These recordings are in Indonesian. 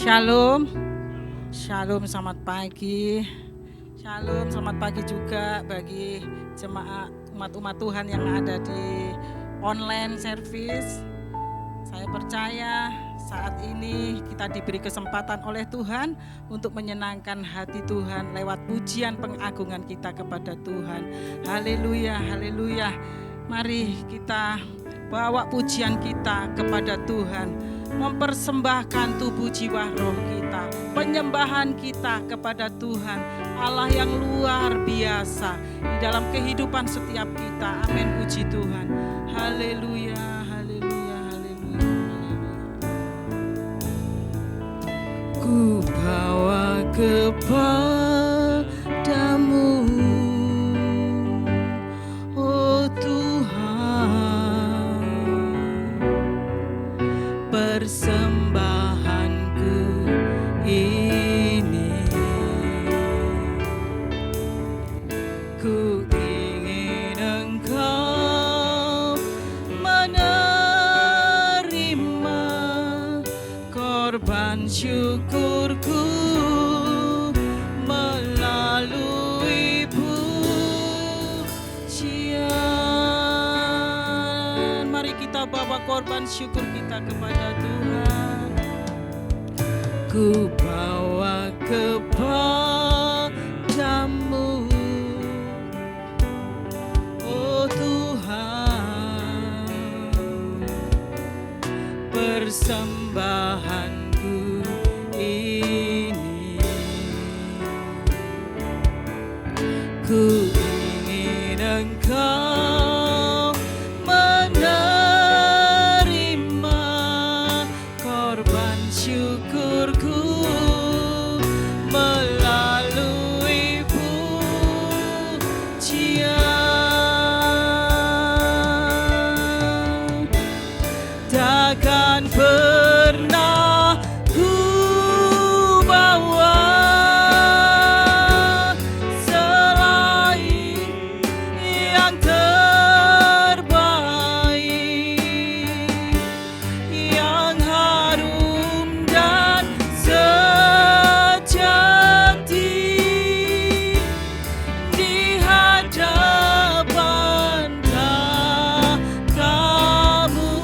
Shalom, shalom, selamat pagi. Shalom, selamat pagi juga bagi jemaat umat-umat Tuhan yang ada di online service. Saya percaya saat ini kita diberi kesempatan oleh Tuhan untuk menyenangkan hati Tuhan lewat pujian pengagungan kita kepada Tuhan. Haleluya, haleluya. Mari kita bawa pujian kita kepada Tuhan, mempersembahkan tubuh jiwa roh kita, penyembahan kita kepada Tuhan, Allah yang luar biasa di dalam kehidupan setiap kita. Amin, puji Tuhan. Haleluya, haleluya, haleluya, haleluya. Ku bawa kepadamu, oh Tuhan, persembahanku ini. Ku ingin Engkau menerima korban syukurku melalui pujian. Mari kita bawa korban syukur kita kepada Tuhan. Ku bawa kepadamu, oh Tuhan, persembahanku ini. Ku ingin Engkau menerima korban syukurku melalui pujian. Takkan pernah ku bawa selain yang terbaik, yang harum dan sejati di hadapan kamu.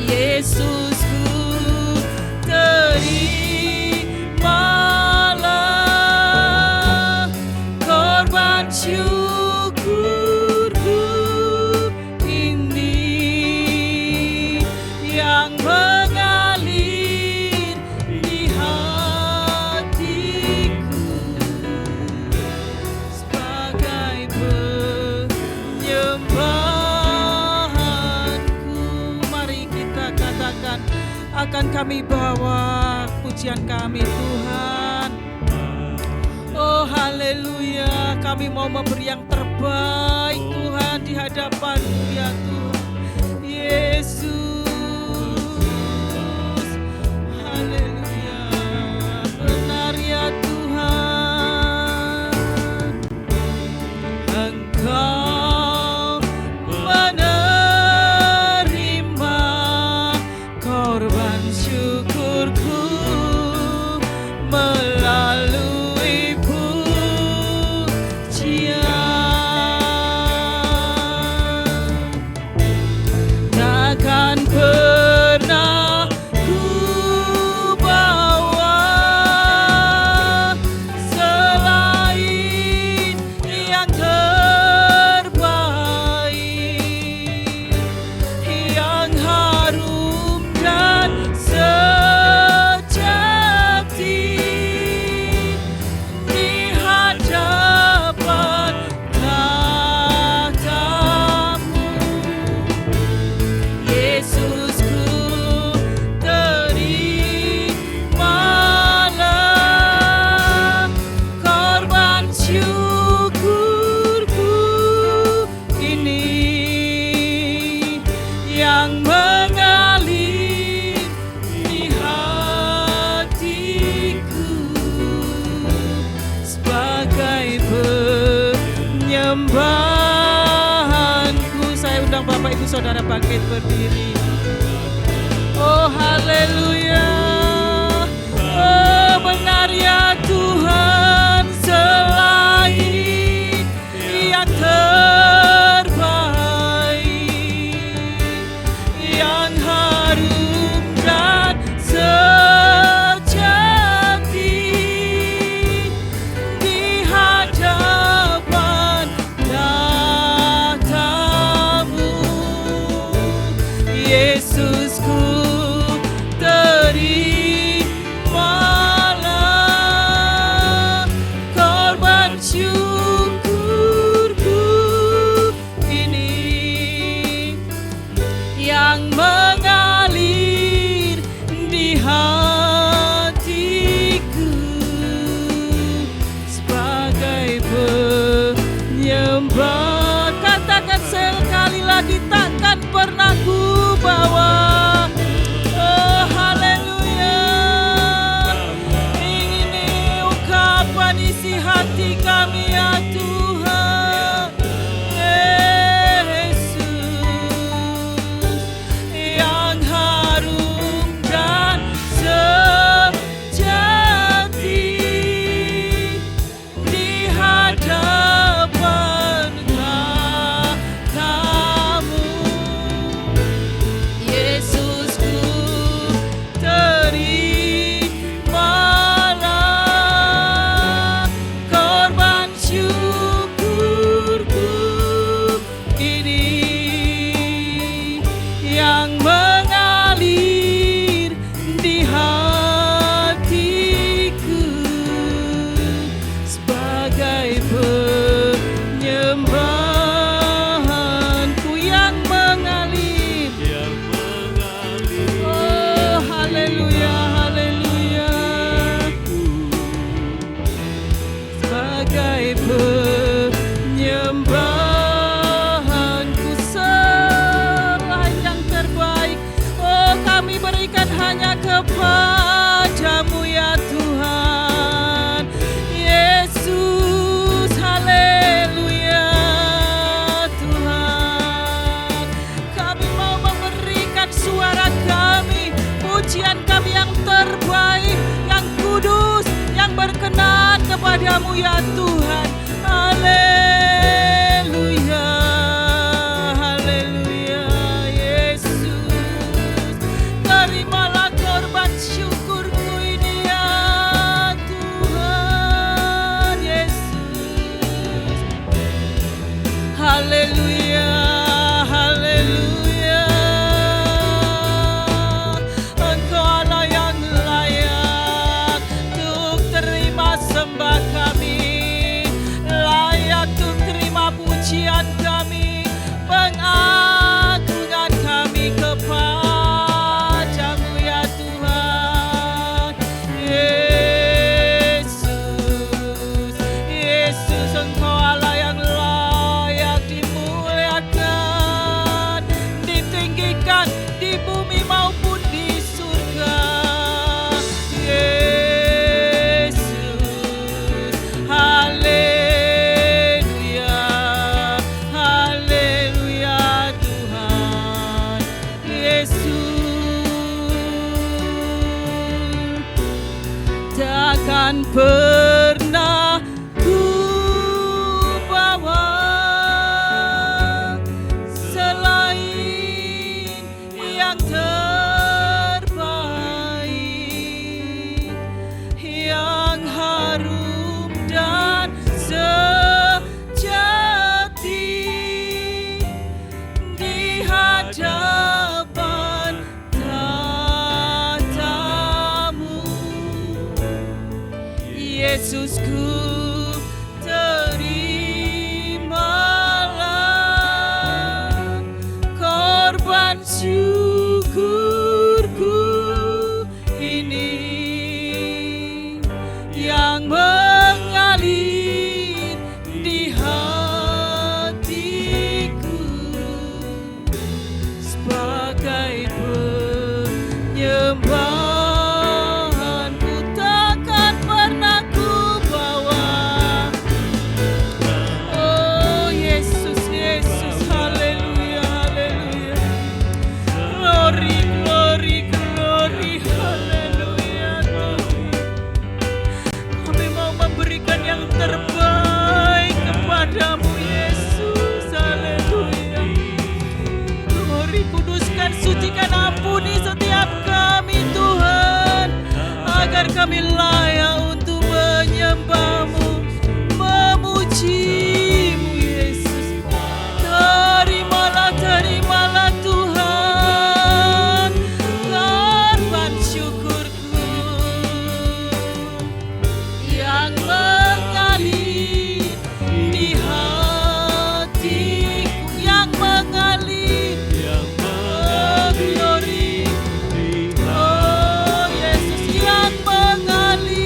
Yesusku, terimalah korban syukurku ini yang mengalir di hatiku sebagai penyembahanku. Mari kita katakan, akan kami bawa pujian kami Tuhan. Oh haleluya, kami mau memberi yang terbaik Tuhan di hadapan ya Tuhan Yesus. Haleluya, benar ya Tuhan. Engkau menerima korban syukurku melalui pujian. Takkan pernah ku bawa selain yang terbaik, yang harum dan sejati di hadapan tahta-Mu. Yesusku, terimalah korban syukurku ini yang mengalir di hatiku sebagai penyembahanku. Saya undang Bapak Ibu Saudara bangkit berdiri. Oh haleluya. takkan pernah ku bawa. Oh haleluya, ini ungkapan isi hati kami ya Tuhan. Yesus yang harum dan sejati di hadapan kamu. Yesusku, terimalah korban syukurku ini yang mengalir di hatiku sebagai penyembahanku yang mengalir. Oh haleluya, haleluya, sebagai penyembahanku selain yang terbaik. Oh kami berikan hanya kepadamu ya Tuhan. Yesus, haleluya Tuhan. Kami mau memberikan suara kami, pujian kami yang terbaik, yang kudus, yang berkenan kepadamu ya Tuhan. Haleluya, haleluya. Yesus, terimalah korban syukurku ini ya Tuhan. Yesus, haleluya, haleluya. Engkau Allah yang layak untuk terima sembah kami, layak untuk terima pujian kami, pengagungan kami kepadamu ya Tuhan. Yesus, Yesus, Engkau Allah yang layak dimuliakan, ditinggikan di bumi maupun di surga. Yesus, haleluya, haleluya Tuhan. Yesus, takkan pernah ku bawa selain yang terbaik, yang harum dan sejati di hadapan tatamu. Yesusku, terimalah korban syukurku ini yang mengalir di hatiku sebagai penyembahanku, takkan pernah ku bawa. Oh Yesus, Yesus, haleluya, haleluya. Glory, glory, glory, haleluya Tuhan. Kami mau memberikan yang terbaik kepadamu Yesus, haleluya. Glory, kuduskan, sucikan, ampuni setiap kami Tuhan, agar kami layak untuk menyembahmu, memujimu Yesus. Terimalah, terimalah Tuhan korban syukurku yang mengalir di hatiku, yang mengalir. Oh glory, oh Yesus, yang mengalir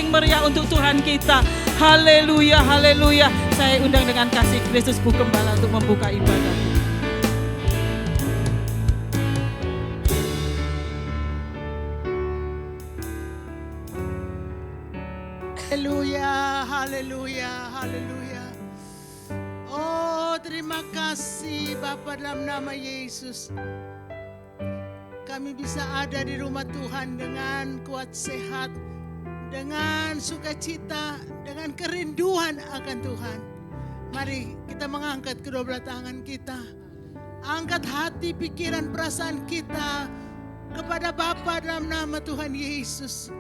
berguling meriah untuk Tuhan kita. Haleluya, haleluya. Saya undang dengan kasih Kristus Bu Gembala untuk membuka ibadah. Haleluya, haleluya, haleluya. Oh, terima kasih Bapa dalam nama Yesus. Kami bisa ada di rumah Tuhan dengan kuat sehat, dengan sukacita, dengan kerinduan akan Tuhan. Mari kita mengangkat kedua belah tangan kita. Angkat hati, pikiran, perasaan kita kepada Bapa dalam nama Tuhan Yesus.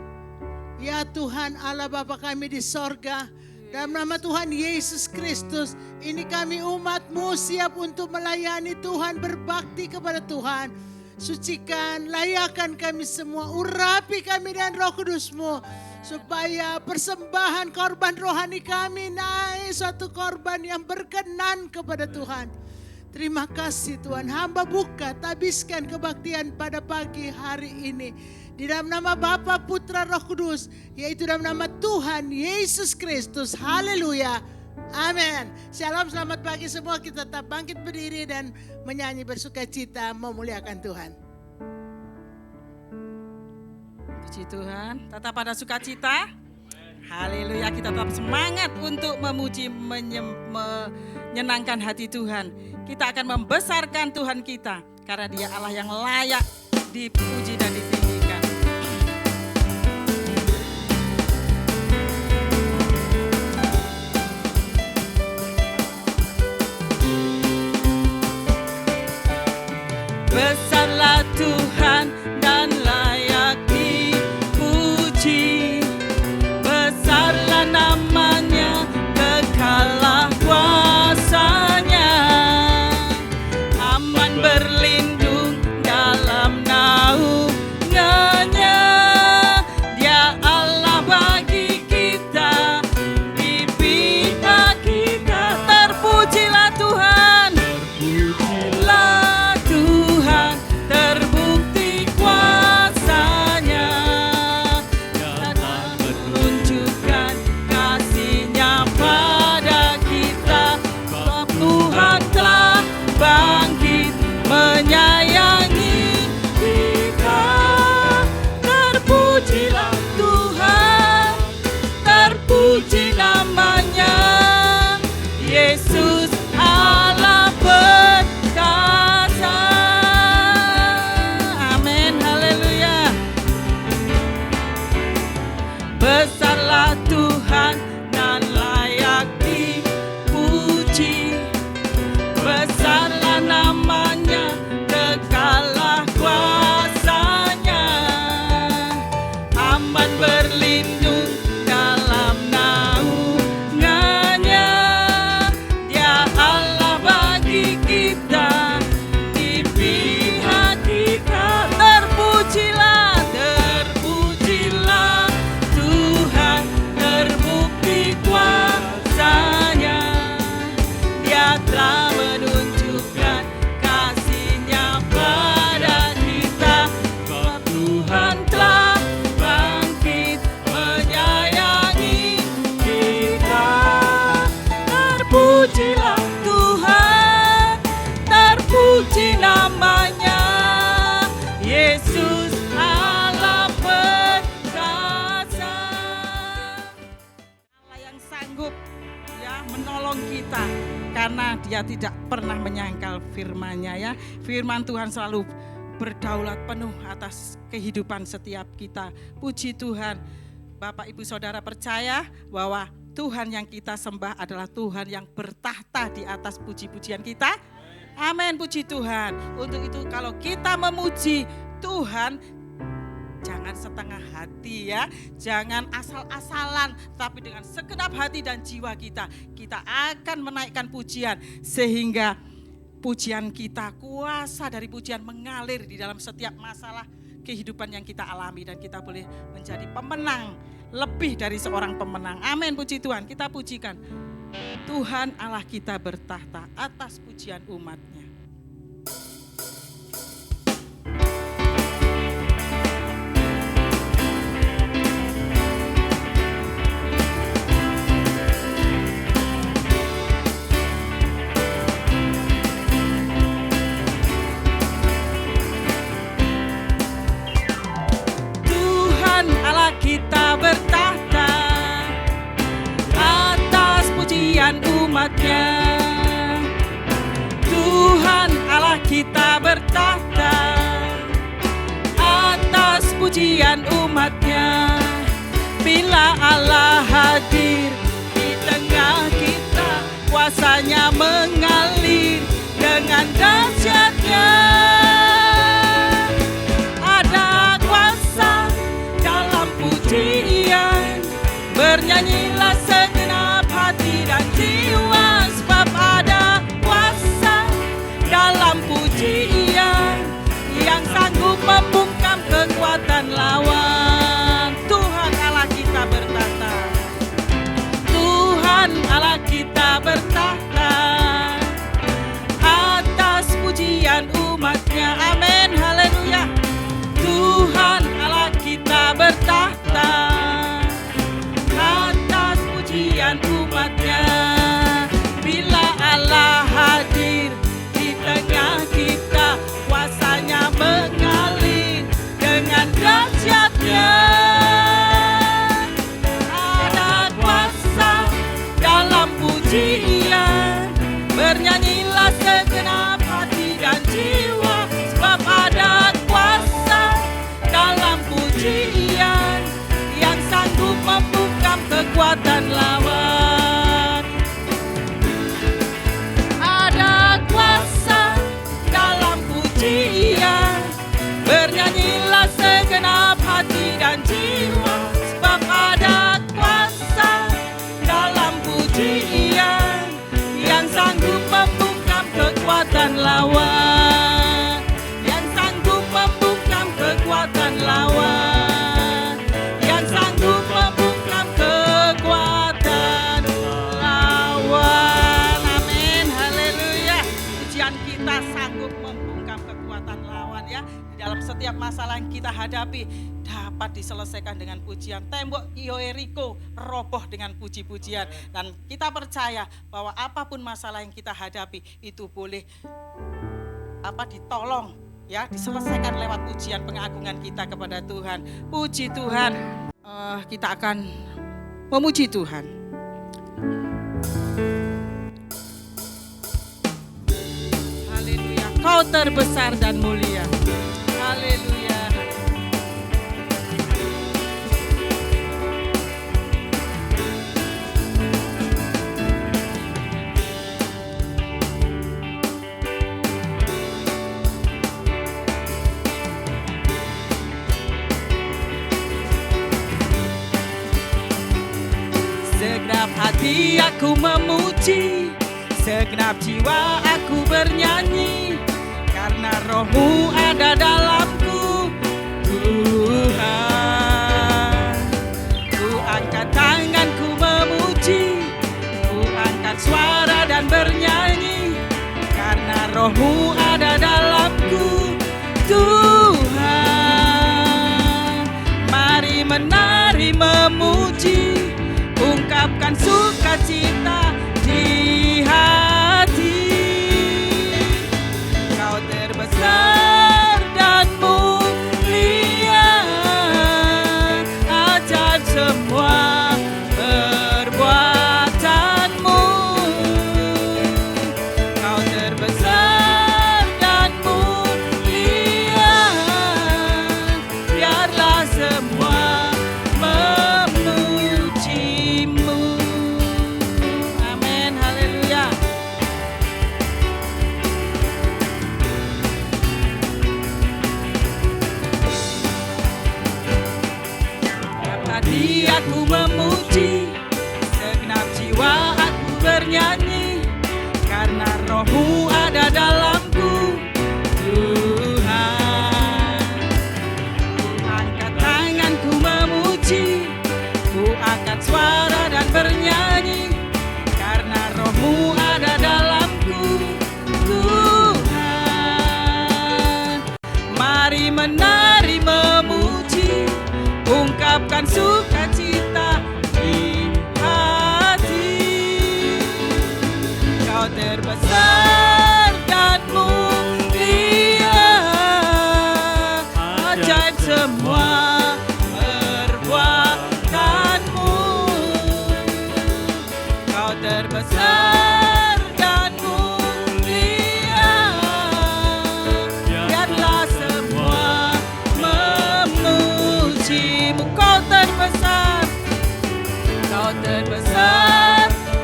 Ya Tuhan Allah Bapa kami di sorga, dalam nama Tuhan Yesus Kristus, ini kami umat-Mu siap untuk melayani Tuhan, berbakti kepada Tuhan. Sucikan, layakkan kami semua, urapi kami dengan Roh Kudus-Mu, supaya persembahan korban rohani kami naik suatu korban yang berkenan kepada Tuhan. Terima kasih Tuhan, hamba buka, tabiskan kebaktian pada pagi hari ini. Di dalam nama Bapa, Putra, Roh Kudus, yaitu dalam nama Tuhan Yesus Kristus. Haleluya. Amin. Shalom, selamat pagi semua. Kita tetap bangkit berdiri dan menyanyi bersukacita memuliakan Tuhan. Puji Tuhan, tetap pada sukacita. Haleluya, kita tetap semangat untuk memuji, menyenangkan hati Tuhan. Kita akan membesarkan Tuhan kita, karena Dia Allah yang layak dipuji dan ditinggikan. Besarlah Tuhan dan layak dipuji. Besarlah namanya, kekallah kuasanya. Aman berlindung dalam naungannya. Dia Allah bagi kita, di pihak kita. Terpujilah Tuhan, terpujilah Tuhan, terbukti kuasanya. Dalam menunjukkan kasih-Nya pada kita. Sebab Tuhan telah bangkit menyayangi kita. Terpujilah Tuhan, terpuji namanya. Yesus Allah perkasa. Amin, haleluya. Besarlah Tuhan dan layak dipuji. Besarlah namanya, kekallah kuasanya. Aman berlindung dalam naungannya. Dia Allah bagi kita, di pihak kita. Terpujilah, terpujilah Tuhan, terbukti kuasanya. Dia telah menunjukkan kasih-Nya pada kita. Sebab Tuhan telah bangkit menyayangi kita. Terpujilah Tuhan, terpuji namanya. Yesus Allah perkasa. Allah yang sanggup ya menolong kita, karena Dia tidak pernah menyangkal firman-Nya ya. Firman Tuhan selalu berdaulat penuh atas kehidupan setiap kita. Puji Tuhan. Bapak Ibu Saudara percaya bahwa Tuhan yang kita sembah adalah Tuhan yang bertahta di atas puji-pujian kita. Amin, puji Tuhan. Untuk itu kalau kita memuji Tuhan, jangan setengah hati ya, jangan asal-asalan, tapi dengan segenap hati dan jiwa kita akan menaikkan pujian, sehingga pujian kita, kuasa dari pujian mengalir di dalam setiap masalah kehidupan yang kita alami, dan kita boleh menjadi pemenang, lebih dari seorang pemenang. Amin, puji Tuhan. Kita pujikan Tuhan Allah kita bertahta atas pujian umat-Nya. pujian umatnya. Tuhan Allah kita bertahta atas pujian umatnya. Bila Allah hadir di tengah kita, kuasanya mengalir dengan dahsyatnya. Ada kuasa dalam pujian, bernyanyilah segenap hati dan jiwa, sebab ada kuasa dalam pujian yang sanggup membungkam kekuatan lawan. Tuhan Allah kita bertahta, Tuhan Allah kita bertahta atas pujian umatnya. Amin, haleluya. Tuhan Allah kita bertahta atas pujian umatnya. Bila Allah hadir di tengah kita, kuasanya mengalir dengan dahsyatnya. Ada kuasa dalam pujian, bernyanyilah segenap hati dan jiwa, sebab ada kuasa dalam pujian yang sanggup membungkam kekuatan lawan. Ada kuasa dalam pujian, bernyanyilah segenap hati dan jiwa, sebab ada kuasa dalam pujian yang sanggup membungkam kekuatan lawan, yang sanggup membungkam kekuatan lawan, yang sanggup membungkam kekuatan lawan. Amin, haleluya. Pujian kita sanggup membungkam kekuatan lawan ya. Di dalam setiap masalah yang kita hadapi dapat diselesaikan dengan pujian. Tembok Yeriko roboh dengan puji-pujian, dan kita percaya bahwa apapun masalah yang kita hadapi itu boleh ditolong ya, diselesaikan lewat pujian pengagungan kita kepada Tuhan. Puji Tuhan. Kita akan memuji Tuhan. Haleluya. Kau terbesar dan mulia. Haleluya. Segenap hati aku memuji, segenap jiwa aku bernyanyi, karena Roh-Mu ada dalamku, Tuhan. Ku angkat tanganku memuji, ku angkat suara dan bernyanyi, karena Roh-Mu ada dalamku, Tuhan. Mari menari memuji, ungkapkan sukacita di hati. Kau terbesar dan mulia, ajaib semua perbuatanmu. Kau terbesar dan mulia, biarlah semua memujimu. Amin, haleluya. Tadi aku memuji, segenap jiwa aku bernyanyi, karena Roh-Mu ada dalamku, Tuhan. Ku angkat tanganku memuji, ku angkat suara dan bernyanyi, karena Roh-Mu ada dalamku, Tuhan. Mari menari memuji, ungkapkan sukacita di hati. Kau terbesar dan mulia, ajaib semua perbuatanmu. Kau terbesar dan mulia. Biarlah semua memujimu. Kau terbesar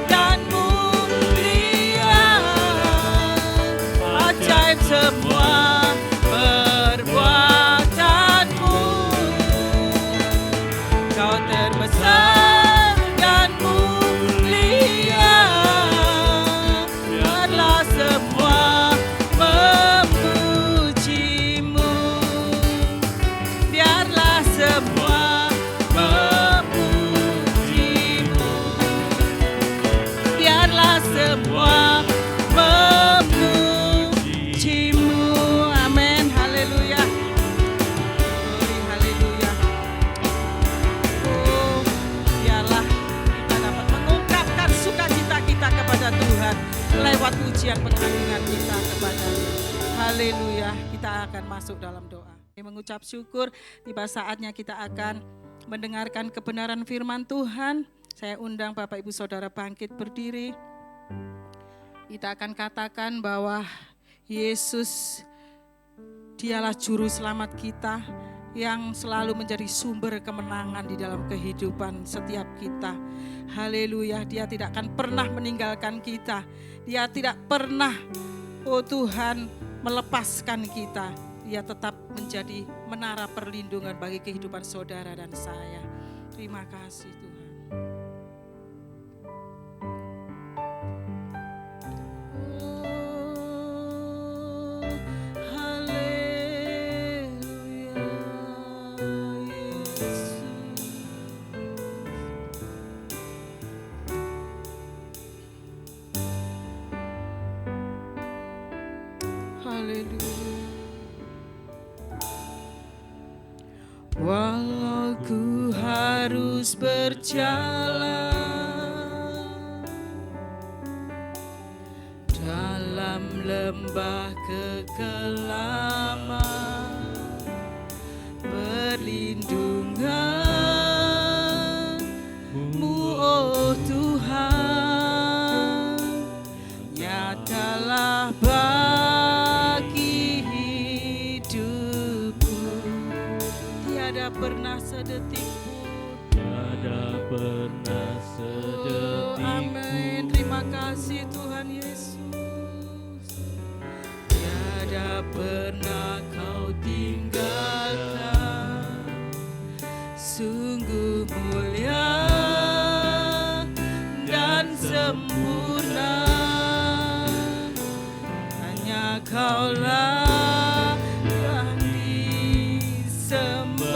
dan mulia. Ajaib semua perbuatanmu. Kau terbesar dan mulia. Biarlah semua memujimu. Biarlah semua memujimu. Biarlah semua memujimu. Amin. Haleluya. Glory, haleluya. Oh, biarlah kita dapat mengungkapkan sukacita kita kepada Tuhan lewat pujian pengagungan kita kepada-Nya. Haleluya. Kita akan masuk dalam doa. Mengucap syukur, tiba saatnya kita akan mendengarkan kebenaran firman Tuhan. Saya undang Bapak Ibu Saudara bangkit berdiri. Kita akan katakan bahwa Yesus Dialah juru selamat kita yang selalu menjadi sumber kemenangan di dalam kehidupan setiap kita. Haleluya, Dia tidak akan pernah meninggalkan kita. Dia tidak pernah, oh Tuhan, melepaskan kita. Dia tetap menjadi menara perlindungan bagi kehidupan saudara dan saya. Terima kasih Tuhan. Walau ku harus berjalan dalam lembah kekelaman, perlindungan-Mu, oh Tuhan, nyatalah bagi hidupku. Tiada pernah sedetik pun, tiada pernah sedetik pun. Amin. Terima kasih Tuhan Yesus. Tiada pernah Kau tinggalkan. Sungguh mulia dan sempurna, hanya Kaulah yang disembah.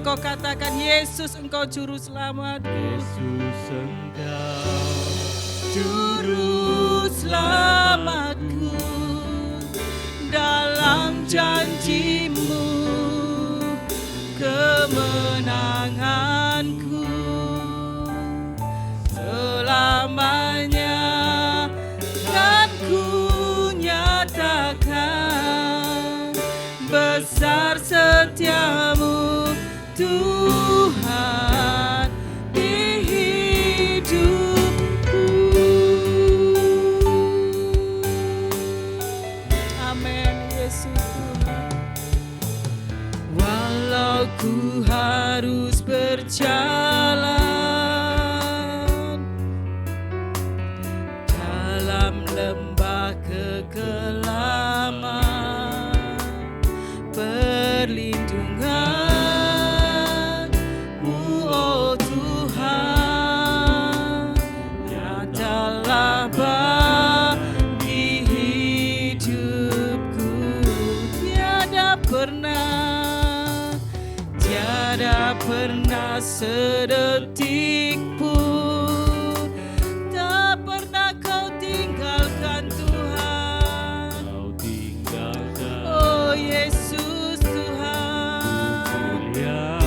Kau katakan, Yesus Engkau juru selamatku. Yesus Engkau Juru selamatku, dalam janji-Mu kemenanganku selamanya kan ku nyatakan besar setiamu Tuhan di hidupku. Amin Yesus Tuhan. Walau ku harus berjalan dalam lembah kekelaman, perlindungan-Mu, oh Tuhan, nyatalah bagi hidupku. Tiada pernah sedetik pun, tak pernah Kau tinggalkan Tuhan. Kau tinggalkan. Oh Yesus Tuhan, Mulia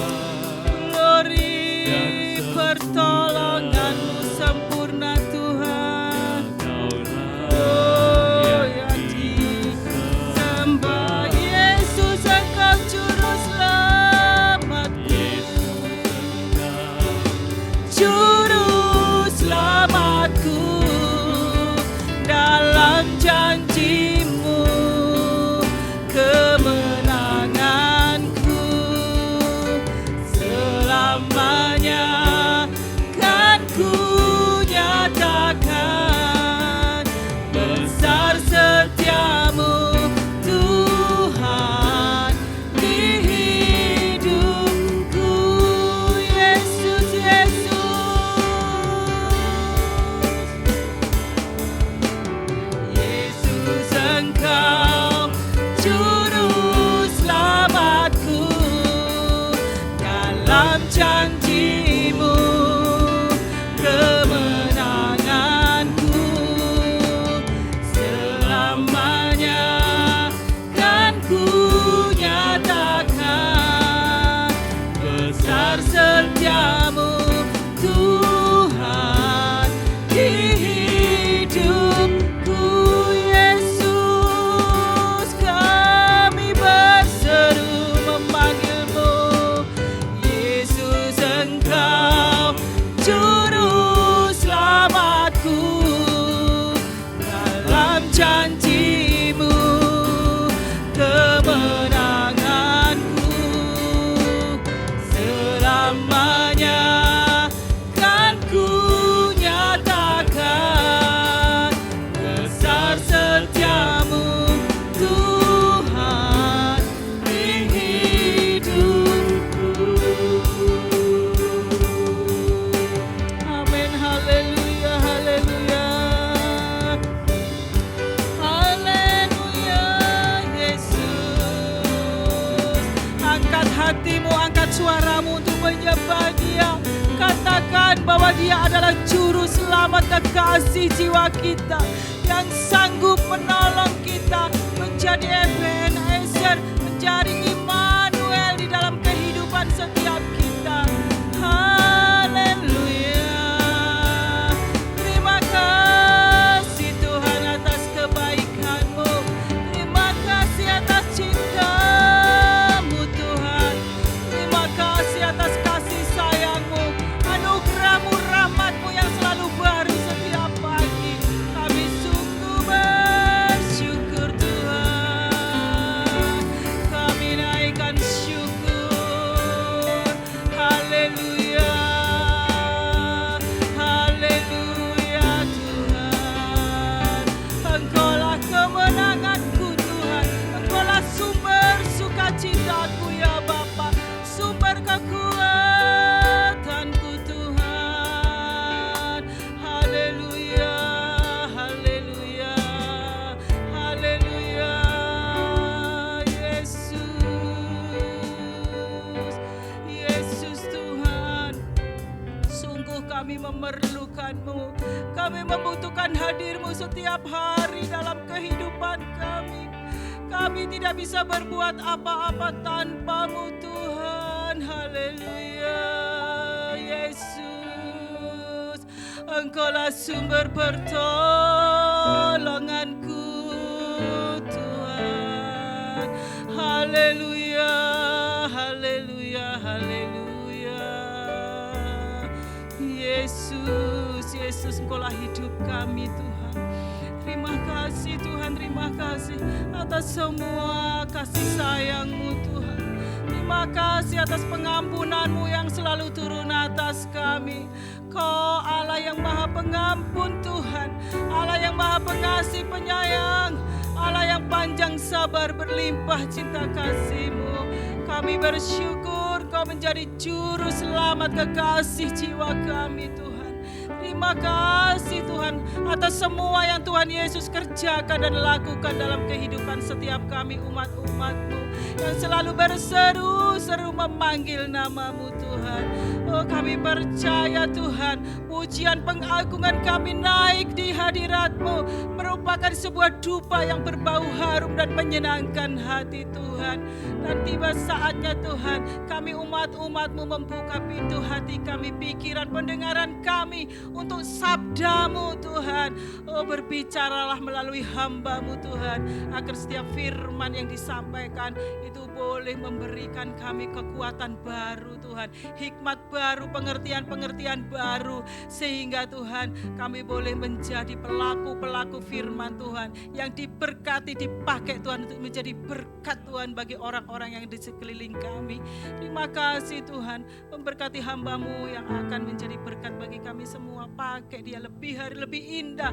glory, dan sempurna. pertolongan-Mu sempurna Tuhan. Kaulah Oh yang yang disembah, Yesus Engkau juru selamatku. Yesus Engkau Dia adalah juru selamat kekasih jiwa kita yang sanggup menolong kita menjadi Ebenezer, menjadi Immanuel di dalam kehidupan setiap kita. Haleluya. Terima kasih Tuhan atas kebaikan-Mu. Terima kasih atas cinta-Mu Tuhan. Terima kasih atas kasih sayang-Mu, anugerah-Mu, rahmat-Mu yang selalu baru setiap pagi. Kami sungguh bersyukur Tuhan. Kami naikkan syukur. Haleluya. Haleluya Tuhan. Engkaulah kemenanganku Tuhan. Engkaulah sumber sukacitaku ya Bapa. Sumber kekuatanku Tuhan. Haleluya. Haleluya. Haleluya. Yesus. Yesus Tuhan. Sungguh kami memerlukan-Mu. Kami membutuhkan hadir-Mu setiap hari dalam kehidupan kami. Kami tidak bisa berbuat apa-apa tanpa-Mu Tuhan. Haleluya. Yesus. Engkaulah sumber pertolonganku Tuhan. Haleluya. Haleluya. Haleluya. Yesus, Yesus, Engkaulah hidup kami Tuhan. Terima kasih Tuhan, terima kasih atas semua kasih sayang-Mu Tuhan. Terima kasih atas pengampunan-Mu yang selalu turun atas kami. Kau Allah yang maha pengampun Tuhan, Allah yang maha pengasih penyayang, Allah yang panjang sabar berlimpah cinta kasih-Mu. Kami bersyukur Kau menjadi juru selamat kekasih jiwa kami Tuhan. Terima kasih Tuhan atas semua yang Tuhan Yesus kerjakan dan lakukan dalam kehidupan setiap kami umat-umat-Mu yang selalu berseru-seru memanggil nama-Mu Tuhan. Oh, kami percaya Tuhan, pujian pengagungan kami naik di hadirat-Mu merupakan sebuah dupa yang berbau harum dan menyenangkan hati Tuhan. Dan tiba saatnya Tuhan, kami umat-umat-Mu membuka pintu hati kami, pikiran, pendengaran kami untuk sabda-Mu Tuhan. Oh, berbicaralah melalui hamba-Mu Tuhan, agar setiap firman yang disampaikan itu boleh memberikan kami kekuatan baru Tuhan, hikmat baru, pengertian-pengertian baru, sehingga Tuhan kami boleh menjadi pelaku-pelaku firman Tuhan yang diberkati, dipakai Tuhan untuk menjadi berkat Tuhan bagi orang-orang yang di sekeliling kami. Terima kasih Tuhan, memberkati hamba-Mu yang akan menjadi berkat bagi kami semua. Pakai dia lebih hari lebih indah.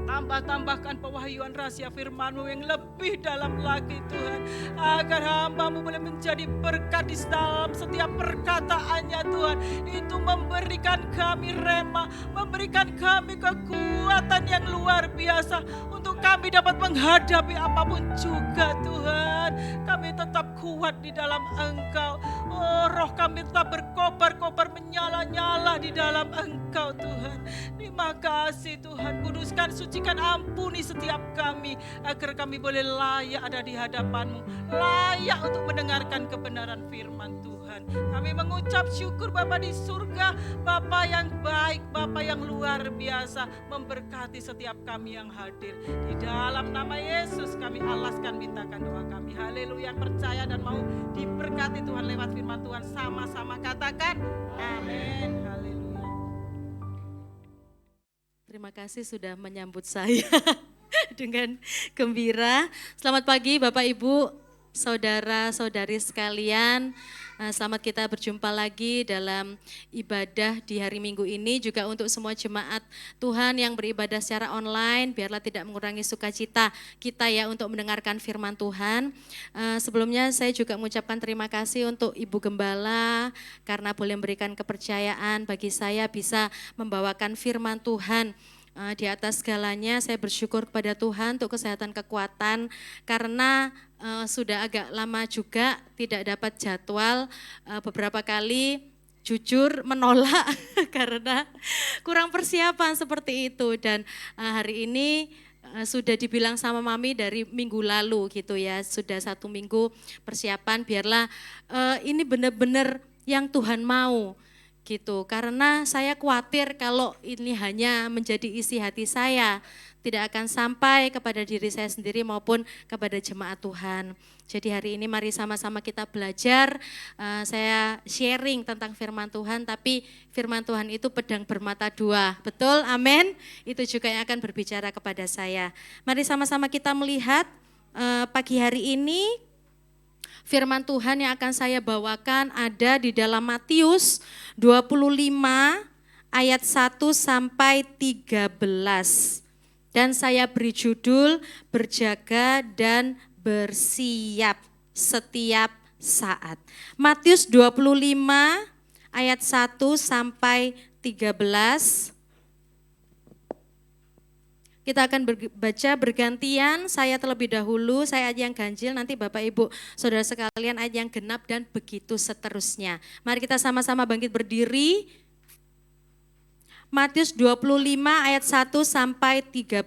Tambah-tambahkan pewahyuan rahasia firman-Mu yang lebih dalam lagi Tuhan. Agar hamba-Mu boleh menjadi berkat di dalam setiap perkataannya Tuhan. Itu memberikan kami rema, memberikan kami kekuatan yang luar biasa. Untuk kami dapat menghadapi apapun juga Tuhan. Kami tetap kuat di dalam Engkau. Oh, roh kami tetap berkobar-kobar, menyala-nyala di dalam Engkau Tuhan. Terima kasih Tuhan, kuduskan, sucikan, ampuni setiap kami, agar kami boleh layak ada di hadapan-Mu, layak untuk mendengarkan kebenaran firman Tuhan. Kami mengucap syukur Bapa di surga, Bapa yang baik, Bapa yang luar biasa, memberkati setiap kami yang hadir. Di dalam nama Yesus kami alaskan, mintakan doa kami. Haleluya, percaya dan mau diberkati Tuhan lewat firman Tuhan, sama-sama katakan amin. Haleluya. Terima kasih sudah menyambut saya dengan gembira. Selamat pagi Bapak Ibu, saudara-saudari sekalian. Selamat kita berjumpa lagi dalam ibadah di hari Minggu ini. Juga untuk semua jemaat Tuhan yang beribadah secara online, biarlah tidak mengurangi sukacita kita ya untuk mendengarkan firman Tuhan. Sebelumnya saya juga mengucapkan terima kasih untuk Ibu Gembala karena boleh memberikan kepercayaan bagi saya bisa membawakan firman Tuhan. Di atas segalanya saya bersyukur kepada Tuhan untuk kesehatan, kekuatan, karena sudah agak lama juga tidak dapat jadwal, beberapa kali jujur menolak karena kurang persiapan seperti itu. Dan hari ini sudah dibilang sama Mami dari minggu lalu gitu ya, sudah 1 minggu persiapan, biarlah ini benar-benar yang Tuhan mau gitu. Karena saya khawatir kalau ini hanya menjadi isi hati saya, tidak akan sampai kepada diri saya sendiri maupun kepada jemaat Tuhan. Jadi hari ini mari sama-sama kita belajar, saya sharing tentang firman Tuhan, tapi firman Tuhan itu pedang bermata 2, betul? Amin. Itu juga yang akan berbicara kepada saya. Mari sama-sama kita melihat pagi hari ini firman Tuhan yang akan saya bawakan ada di dalam Matius 25 ayat 1 sampai 13. Dan saya beri judul berjaga dan bersiap setiap saat. Matius 25 ayat 1 sampai 13. Kita akan baca bergantian, saya terlebih dahulu, saya ayat yang ganjil, nanti Bapak Ibu Saudara sekalian ayat yang genap dan begitu seterusnya. Mari kita sama-sama bangkit berdiri. Matius 25 ayat 1 sampai 13.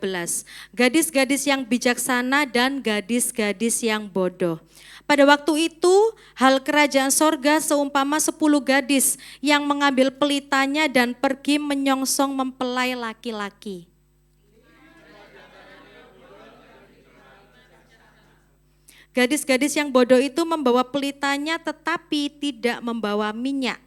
Gadis-gadis yang bijaksana dan gadis-gadis yang bodoh. Pada waktu itu, hal kerajaan sorga seumpama 10 gadis yang mengambil pelitanya dan pergi menyongsong mempelai laki-laki. Gadis-gadis yang bodoh itu membawa pelitanya tetapi tidak membawa minyak.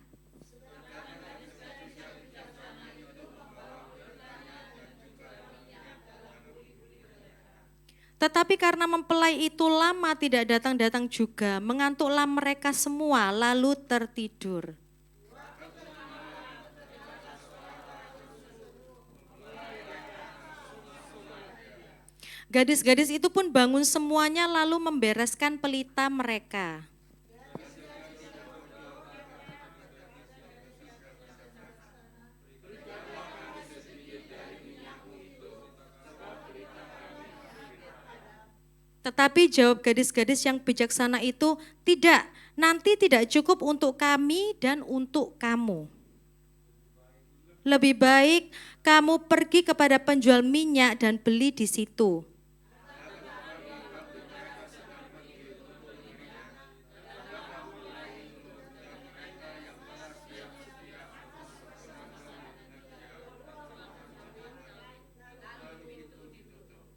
Tetapi karena mempelai itu lama tidak datang-datang juga, mengantuklah mereka semua lalu tertidur. Gadis-gadis itu pun bangun semuanya lalu membereskan pelita mereka. Tetapi jawab gadis-gadis yang bijaksana itu, tidak, nanti tidak cukup untuk kami dan untuk kamu. Lebih baik kamu pergi kepada penjual minyak dan beli di situ.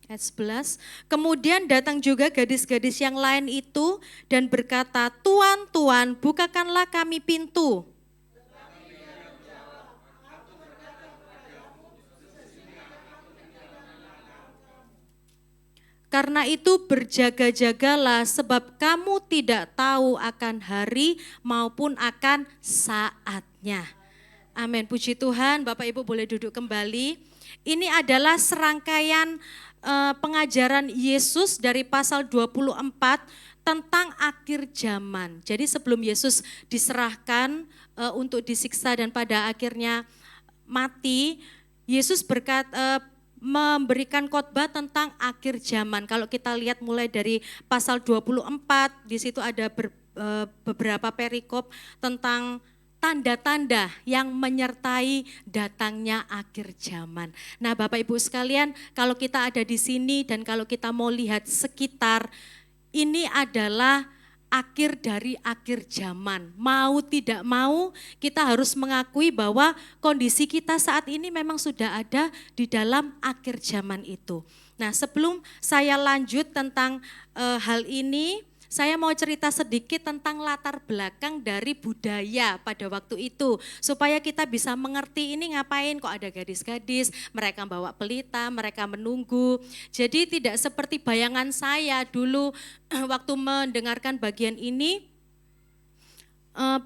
Ayat 11, kemudian datang juga gadis-gadis yang lain itu dan berkata, Tuan, Tuan, bukakanlah kami pintu. Karena itu berjaga-jagalah sebab kamu tidak tahu akan hari maupun akan saatnya. Amin, puji Tuhan. Bapak Ibu boleh duduk kembali. Ini adalah serangkaian pengajaran Yesus dari pasal 24 tentang akhir zaman. Jadi sebelum Yesus diserahkan untuk disiksa dan pada akhirnya mati, Yesus memberikan khotbah tentang akhir zaman. Kalau kita lihat mulai dari pasal 24, di situ ada beberapa perikop tentang tanda-tanda yang menyertai datangnya akhir zaman. Nah, Bapak Ibu sekalian, kalau kita ada di sini dan kalau kita mau lihat sekitar, ini adalah akhir dari akhir zaman. Mau tidak mau, kita harus mengakui bahwa kondisi kita saat ini memang sudah ada di dalam akhir zaman itu. Nah, sebelum saya lanjut tentang hal ini, saya mau cerita sedikit tentang latar belakang dari budaya pada waktu itu. Supaya kita bisa mengerti ini ngapain kok ada gadis-gadis, mereka bawa pelita, mereka menunggu. Jadi tidak seperti bayangan saya dulu waktu mendengarkan bagian ini,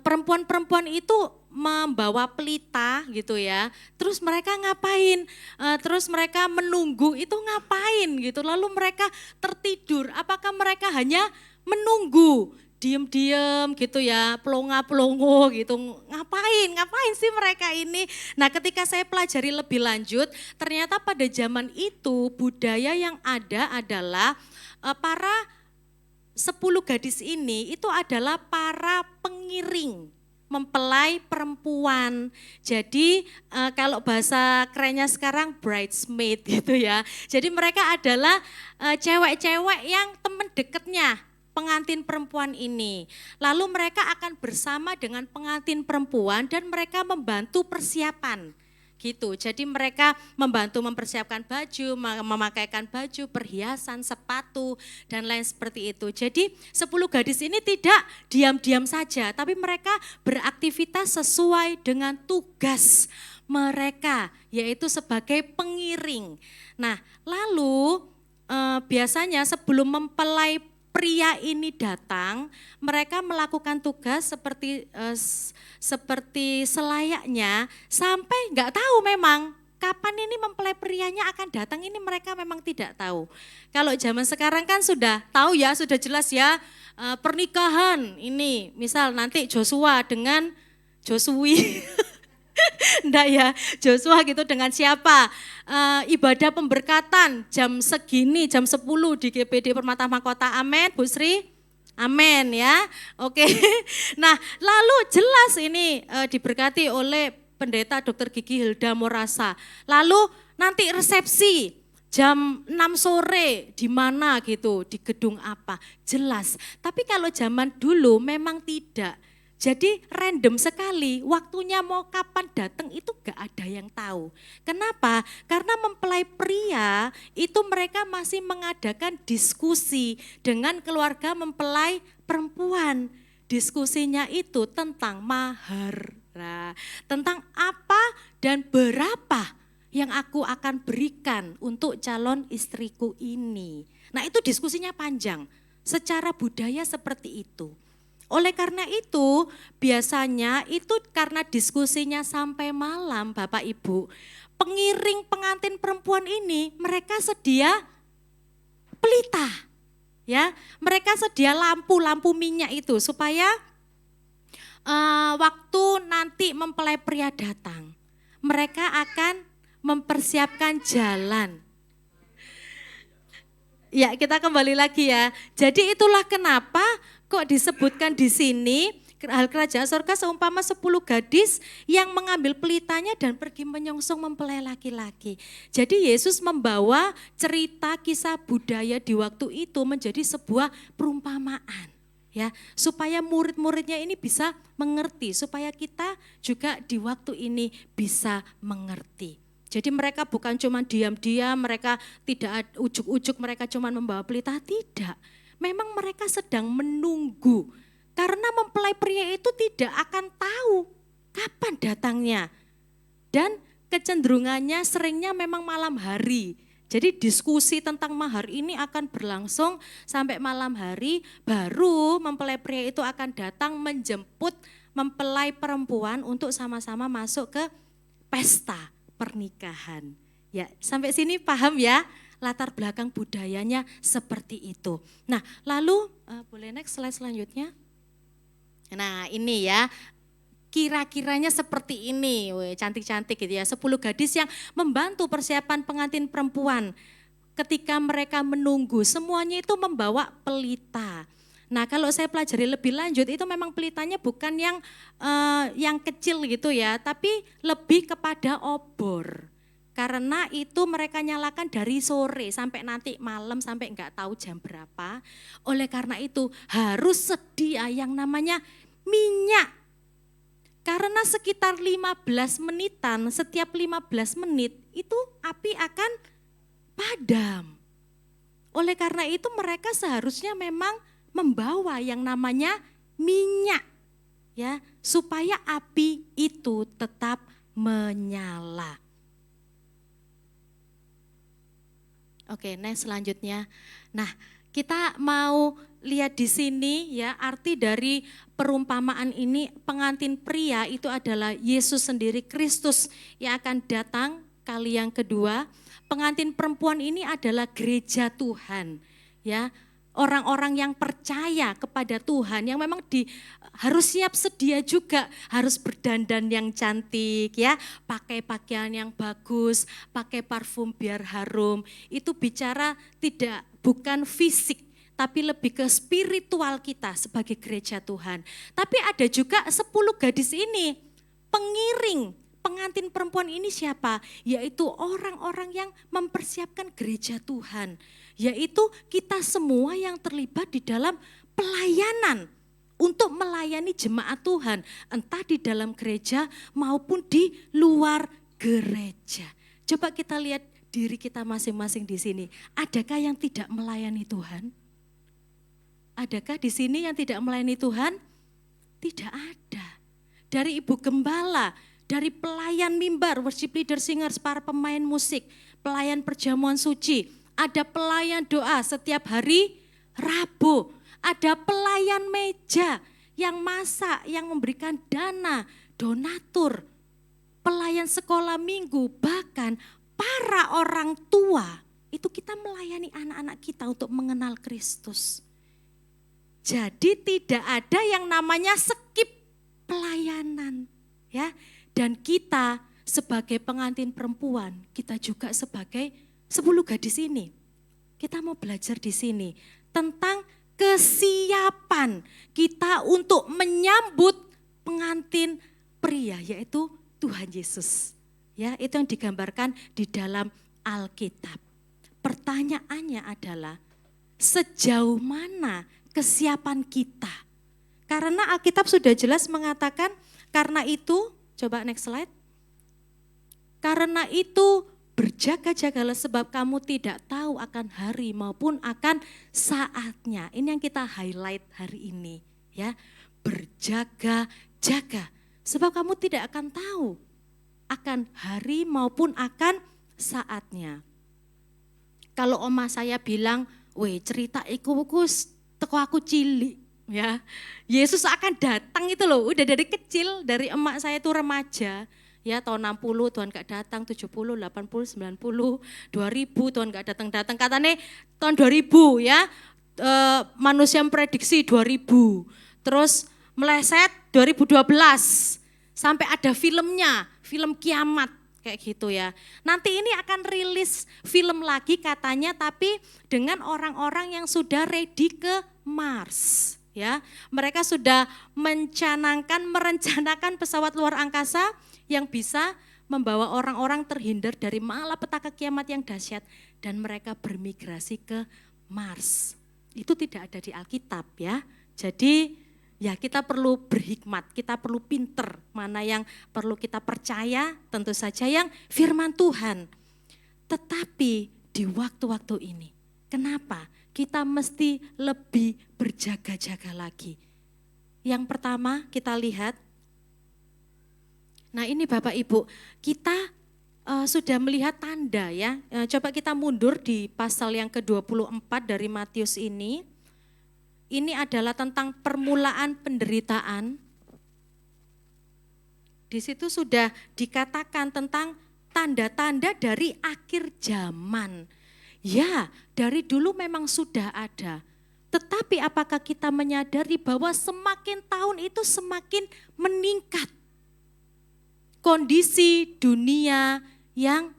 perempuan-perempuan itu membawa pelita gitu ya, terus mereka ngapain, terus mereka menunggu itu ngapain gitu, lalu mereka tertidur, apakah mereka hanya menunggu, diem-diem gitu ya, pelongo-pelongo gitu, ngapain sih mereka ini. Nah, ketika saya pelajari lebih lanjut, ternyata pada zaman itu budaya yang ada adalah para 10 gadis ini itu adalah para pengiring. mempelai perempuan. Jadi kalau bahasa kerennya sekarang bridesmaid gitu ya. Jadi mereka adalah cewek-cewek yang teman dekatnya pengantin perempuan ini. Lalu mereka akan bersama dengan pengantin perempuan dan mereka membantu persiapan. Gitu. Jadi mereka membantu mempersiapkan baju, memakaikan baju, perhiasan, sepatu, dan lain seperti itu. Jadi 10 gadis ini tidak diam-diam saja, tapi mereka beraktivitas sesuai dengan tugas mereka, yaitu sebagai pengiring. Nah, lalu biasanya sebelum mempelai pria ini datang, mereka melakukan tugas seperti selayaknya sampai nggak tahu memang kapan ini mempelai prianya akan datang, ini mereka memang tidak tahu. Kalau zaman sekarang kan sudah tahu ya, sudah jelas ya, pernikahan ini misal nanti Joshua dengan Josui. Enggak ya, Joshua gitu dengan siapa? Ibadah pemberkatan jam segini, jam 10 di GPD Permata Mahkota. Amin, Bu Sri? Amin ya. Oke. Nah, lalu jelas ini diberkati oleh Pendeta Dr. Gigi Hilda Morasa. Lalu nanti resepsi jam 6 sore di mana gitu, di gedung apa? Jelas. Tapi kalau zaman dulu memang tidak. Jadi random sekali, waktunya mau kapan datang itu gak ada yang tahu. Kenapa? Karena mempelai pria itu mereka masih mengadakan diskusi dengan keluarga mempelai perempuan. Diskusinya itu tentang mahar, tentang apa dan berapa yang aku akan berikan untuk calon istriku ini. Nah itu diskusinya panjang, secara budaya seperti itu. Oleh karena itu, biasanya itu karena diskusinya sampai malam Bapak Ibu, pengiring pengantin perempuan ini mereka sedia pelita. Ya, mereka sedia lampu minyak itu supaya waktu nanti mempelai pria datang, mereka akan mempersiapkan jalan. Ya, kita kembali lagi ya. Jadi itulah kenapa kok disebutkan di sini hal kerajaan surga seumpama 10 gadis yang mengambil pelitanya dan pergi menyongsong mempelai laki-laki. Jadi Yesus membawa cerita kisah budaya di waktu itu menjadi sebuah perumpamaan. Ya, supaya murid-muridnya ini bisa mengerti, supaya kita juga di waktu ini bisa mengerti. Jadi mereka bukan cuma diam-diam, mereka tidak ujuk-ujuk, mereka cuma membawa pelita, tidak. Memang mereka sedang menunggu, karena mempelai pria itu tidak akan tahu kapan datangnya. Dan kecenderungannya seringnya memang malam hari. Jadi diskusi tentang mahar ini akan berlangsung sampai malam hari, baru mempelai pria itu akan datang menjemput mempelai perempuan untuk sama-sama masuk ke pesta pernikahan. Ya, sampai sini paham ya? Latar belakang budayanya seperti itu. Nah, lalu boleh next slide selanjutnya. Nah, ini ya, kira-kiranya seperti ini, cantik-cantik gitu ya. 10 gadis yang membantu persiapan pengantin perempuan. Ketika mereka menunggu, semuanya itu membawa pelita. Nah, kalau saya pelajari lebih lanjut, itu memang pelitanya bukan yang kecil gitu ya, tapi lebih kepada obor. Karena itu mereka nyalakan dari sore sampai nanti malam, sampai enggak tahu jam berapa. Oleh karena itu harus sedia yang namanya minyak. Karena sekitar 15 menitan, setiap 15 menit itu api akan padam. Oleh karena itu mereka seharusnya memang membawa yang namanya minyak, ya, supaya api itu tetap menyala. Oke, next selanjutnya. Nah, kita mau lihat di sini ya, arti dari perumpamaan ini, pengantin pria itu adalah Yesus sendiri, Kristus yang akan datang kali yang kedua. Pengantin perempuan ini adalah gereja Tuhan, ya. Orang-orang yang percaya kepada Tuhan, yang memang harus siap sedia juga, harus berdandan yang cantik ya, pakai pakaian yang bagus, pakai parfum biar harum. Itu bicara bukan fisik, tapi lebih ke spiritual kita sebagai gereja Tuhan. Tapi ada juga 10 gadis ini, pengiring, pengantin perempuan ini siapa? Yaitu orang-orang yang mempersiapkan gereja Tuhan. Yaitu kita semua yang terlibat di dalam pelayanan untuk melayani jemaat Tuhan. Entah di dalam gereja maupun di luar gereja. Coba kita lihat diri kita masing-masing di sini. Adakah yang tidak melayani Tuhan? Adakah di sini yang tidak melayani Tuhan? Tidak ada. Dari ibu gembala, dari pelayan mimbar, worship leader, singers, para pemain musik, pelayan perjamuan suci, ada pelayan doa setiap hari Rabu, ada pelayan meja yang masak, yang memberikan dana, donatur, pelayan sekolah minggu, bahkan para orang tua, itu kita melayani anak-anak kita untuk mengenal Kristus. Jadi tidak ada yang namanya skip pelayanan, ya. Dan kita sebagai pengantin perempuan, kita juga sebagai 10 gadis ini. Kita mau belajar di sini tentang kesiapan kita untuk menyambut pengantin pria, yaitu Tuhan Yesus. Ya, itu yang digambarkan di dalam Alkitab. Pertanyaannya adalah sejauh mana kesiapan kita? Karena Alkitab sudah jelas mengatakan, karena itu, coba next slide. Karena itu berjaga-jagalah sebab kamu tidak tahu akan hari maupun akan saatnya. Ini yang kita highlight hari ini, ya. Berjaga-jaga sebab kamu tidak akan tahu akan hari maupun akan saatnya. Kalau oma saya bilang, "Weh, cerita iku teko aku cilik." Ya, Yesus akan datang itu loh, udah dari kecil, dari emak saya itu remaja, ya tahun 60 Tuhan gak datang, 70, 80, 90, 2000 Tuhan gak datang-datang, katanya tahun 2000 ya, manusia memprediksi 2000, terus meleset 2012, sampai ada filmnya, film kiamat kayak gitu ya. Nanti ini akan rilis film lagi katanya, tapi dengan orang-orang yang sudah ready ke Mars. Ya, mereka sudah merencanakan pesawat luar angkasa yang bisa membawa orang-orang terhindar dari malapetaka kiamat yang dahsyat dan mereka bermigrasi ke Mars. Itu tidak ada di Alkitab ya. Jadi ya kita perlu berhikmat, kita perlu pinter mana yang perlu kita percaya, tentu saja yang firman Tuhan. Tetapi di waktu-waktu ini, kenapa kita mesti lebih berjaga-jaga lagi? Yang pertama kita lihat, nah ini Bapak Ibu, kita sudah melihat tanda ya. Coba kita mundur di pasal yang ke-24 dari Matius ini. Ini adalah tentang permulaan penderitaan. Di situ sudah dikatakan tentang tanda-tanda dari akhir zaman. Ya, dari dulu memang sudah ada. Tetapi apakah kita menyadari bahwa semakin tahun itu semakin meningkat kondisi dunia yang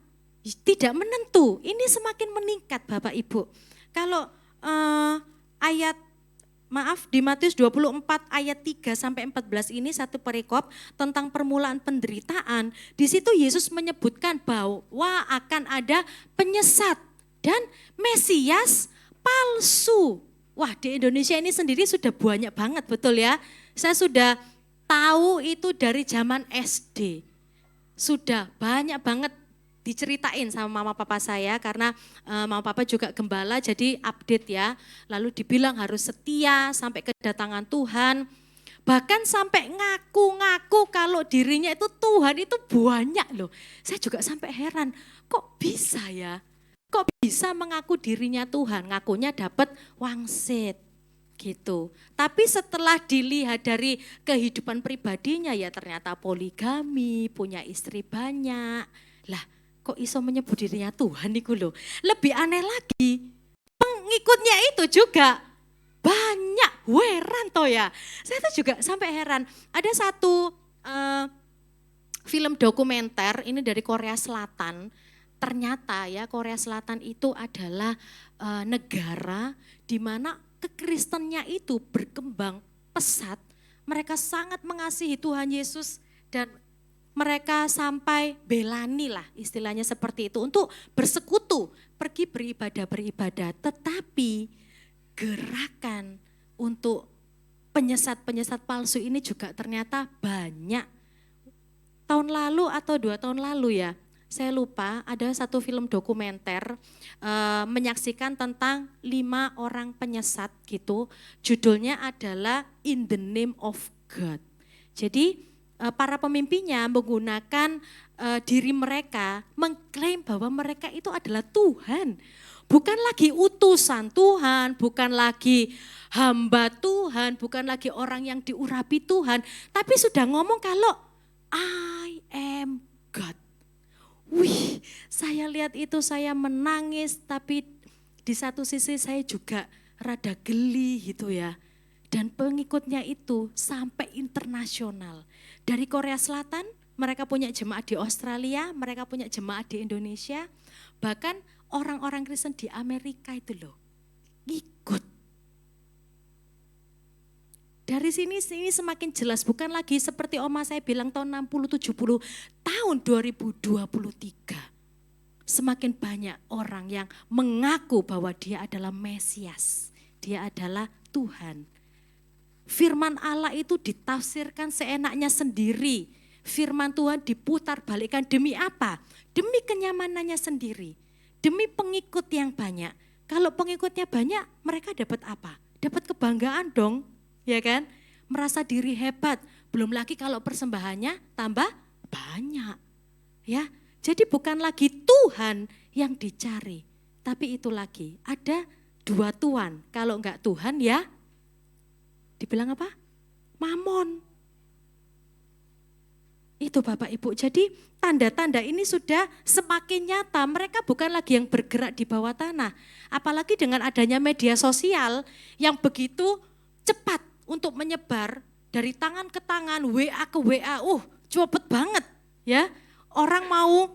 tidak menentu. Ini semakin meningkat Bapak Ibu. Kalau di Matius 24 ayat 3 sampai 14 ini satu perikop tentang permulaan penderitaan. Di situ Yesus menyebutkan bahwa akan ada penyesat dan Mesias palsu. Wah, di Indonesia ini sendiri sudah banyak banget, betul ya. Saya sudah tahu itu dari zaman SD. Sudah banyak banget diceritain sama mama papa saya karena mama papa juga gembala jadi update ya. Lalu dibilang harus setia sampai kedatangan Tuhan. Bahkan sampai ngaku-ngaku kalau dirinya itu Tuhan itu banyak loh. Saya juga sampai heran, kok bisa ya? Kok bisa mengaku dirinya Tuhan, ngakunya dapat wangsit gitu. Tapi setelah dilihat dari kehidupan pribadinya ya ternyata poligami, punya istri banyak. Lah kok iso menyebut dirinya Tuhan itu loh. Lebih aneh lagi, pengikutnya itu juga banyak, heran toh ya. Saya tuh juga sampai heran. Ada satu film dokumenter, ini dari Korea Selatan, ternyata ya Korea Selatan itu adalah negara di mana kekristennya itu berkembang pesat. Mereka sangat mengasihi Tuhan Yesus dan mereka sampai belani lah istilahnya seperti itu untuk bersekutu, pergi beribadah. Tetapi gerakan untuk penyesat-penyesat palsu ini juga ternyata banyak. Tahun lalu atau 2 tahun lalu ya, saya lupa, ada satu film dokumenter menyaksikan tentang 5 orang penyesat gitu. Judulnya adalah In the Name of God. Jadi para pemimpinnya menggunakan diri mereka, mengklaim bahwa mereka itu adalah Tuhan. Bukan lagi utusan Tuhan, bukan lagi hamba Tuhan, bukan lagi orang yang diurapi Tuhan. Tapi sudah ngomong kalau I am God. Wih, saya lihat itu saya menangis, tapi di satu sisi saya juga rada geli gitu ya. Dan pengikutnya itu sampai internasional. Dari Korea Selatan, mereka punya jemaat di Australia, mereka punya jemaat di Indonesia. Bahkan orang-orang Kristen di Amerika itu loh, ikut. Dari sini semakin jelas, bukan lagi seperti oma saya bilang tahun 60-70, tahun 2023. Semakin banyak orang yang mengaku bahwa dia adalah Mesias, dia adalah Tuhan. Firman Allah itu ditafsirkan seenaknya sendiri. Firman Tuhan diputar balikan demi apa? Demi kenyamanannya sendiri. Demi pengikut yang banyak. Kalau pengikutnya banyak, mereka dapat apa? Dapat kebanggaan dong, ya kan? Merasa diri hebat. Belum lagi kalau persembahannya tambah banyak. Ya, jadi bukan lagi Tuhan yang dicari. Tapi itu lagi, ada 2 tuan. Kalau enggak Tuhan ya, dibilang apa? Mamon. Itu Bapak Ibu, jadi tanda-tanda ini sudah semakin nyata. Mereka bukan lagi yang bergerak di bawah tanah. Apalagi dengan adanya media sosial yang begitu cepat untuk menyebar dari tangan ke tangan, WA ke WA. Cepet banget ya. Orang mau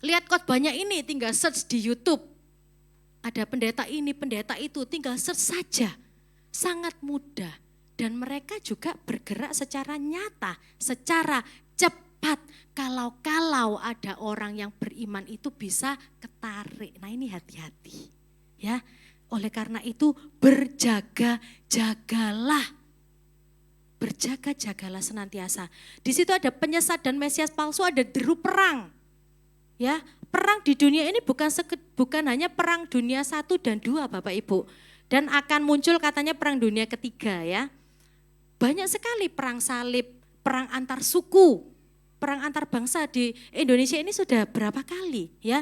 lihat khotbahnya ini tinggal search di YouTube. Ada pendeta ini, pendeta itu, tinggal search saja. Sangat mudah dan mereka juga bergerak secara nyata, secara cepat. Kalau ada orang yang beriman itu bisa ketarik. Nah ini hati-hati ya. Oleh karena itu berjaga-jagalah. Berjaga-jagalah senantiasa. Di situ ada penyesat dan Mesias palsu, ada deru perang. Ya, perang di dunia ini bukan hanya perang dunia 1 dan 2 Bapak Ibu. Dan akan muncul katanya perang dunia ketiga ya. Banyak sekali perang salib, perang antar suku, perang antar bangsa di Indonesia ini sudah berapa kali ya.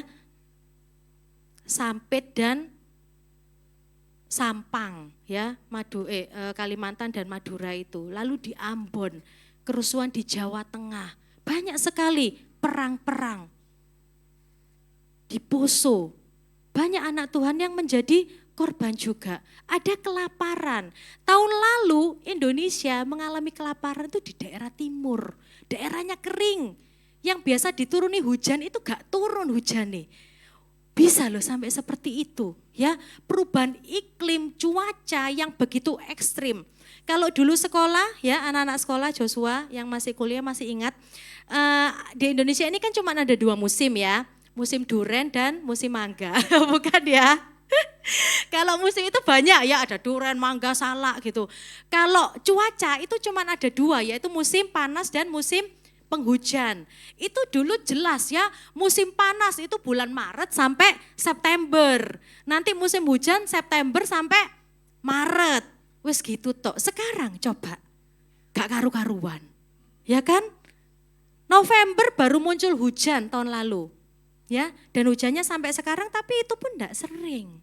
Sampit dan Sampang ya, Kalimantan dan Madura itu. Lalu di Ambon, kerusuhan di Jawa Tengah. Banyak sekali perang-perang. Di Poso, banyak anak Tuhan yang menjadi korban juga. Ada kelaparan. Tahun lalu Indonesia mengalami kelaparan itu di daerah timur. Daerahnya kering. Yang biasa dituruni hujan itu gak turun hujan nih. Bisa loh sampai seperti itu. Ya, perubahan iklim, cuaca yang begitu ekstrim. Kalau dulu sekolah ya, anak-anak sekolah Joshua yang masih kuliah masih ingat. Di Indonesia ini kan cuma ada 2 musim ya. Musim duren dan musim mangga. Bukan ya? Kalau musim itu banyak ya, ada duren, mangga, salak gitu. Kalau cuaca itu cuma ada 2, yaitu musim panas dan musim penghujan. Itu dulu jelas ya, musim panas itu bulan Maret sampai September. Nanti musim hujan September sampai Maret. Wes gitu toh. Sekarang coba, gak karu-karuan. Ya kan? November baru muncul hujan tahun lalu. Ya, dan hujannya sampai sekarang tapi itu pun enggak sering.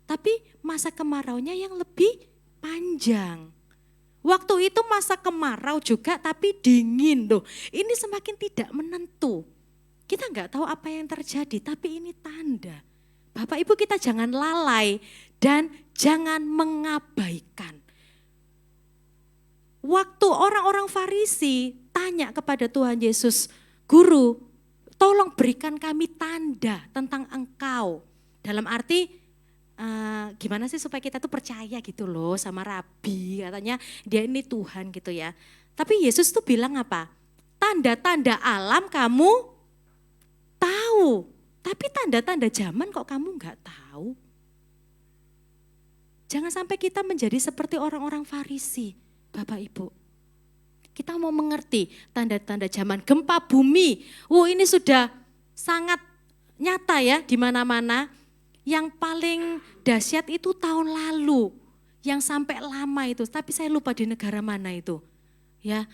Tapi masa kemaraunya yang lebih panjang. Waktu itu masa kemarau juga tapi dingin loh. Ini semakin tidak menentu. Kita enggak tahu apa yang terjadi tapi ini tanda. Bapak Ibu kita jangan lalai dan jangan mengabaikan. Waktu orang-orang Farisi tanya kepada Tuhan Yesus, Guru, tolong berikan kami tanda tentang Engkau. Dalam arti gimana sih supaya kita tuh percaya gitu loh sama Rabi, katanya dia ini Tuhan gitu ya. Tapi Yesus tuh bilang apa? Tanda-tanda alam kamu tahu, tapi tanda-tanda zaman kok kamu nggak tahu. Jangan sampai kita menjadi seperti orang-orang Farisi, Bapak Ibu. Kita mau mengerti tanda-tanda zaman gempa bumi. Ini sudah sangat nyata ya di mana-mana. Yang paling dahsyat itu tahun lalu, yang sampai lama itu. Tapi saya lupa di negara mana itu. Ya,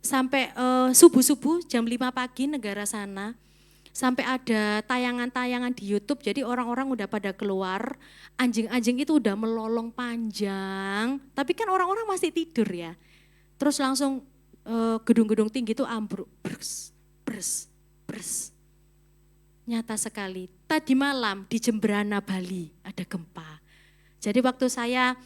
sampai subuh-subuh jam 5 pagi negara sana. Sampai ada tayangan-tayangan di YouTube, jadi orang-orang udah pada keluar, anjing-anjing itu udah melolong panjang, tapi kan orang-orang masih tidur ya. Terus langsung gedung-gedung tinggi itu ambruk, bers, bers, bers. Nyata sekali, tadi malam di Jemberana, Bali ada gempa. Jadi waktu saya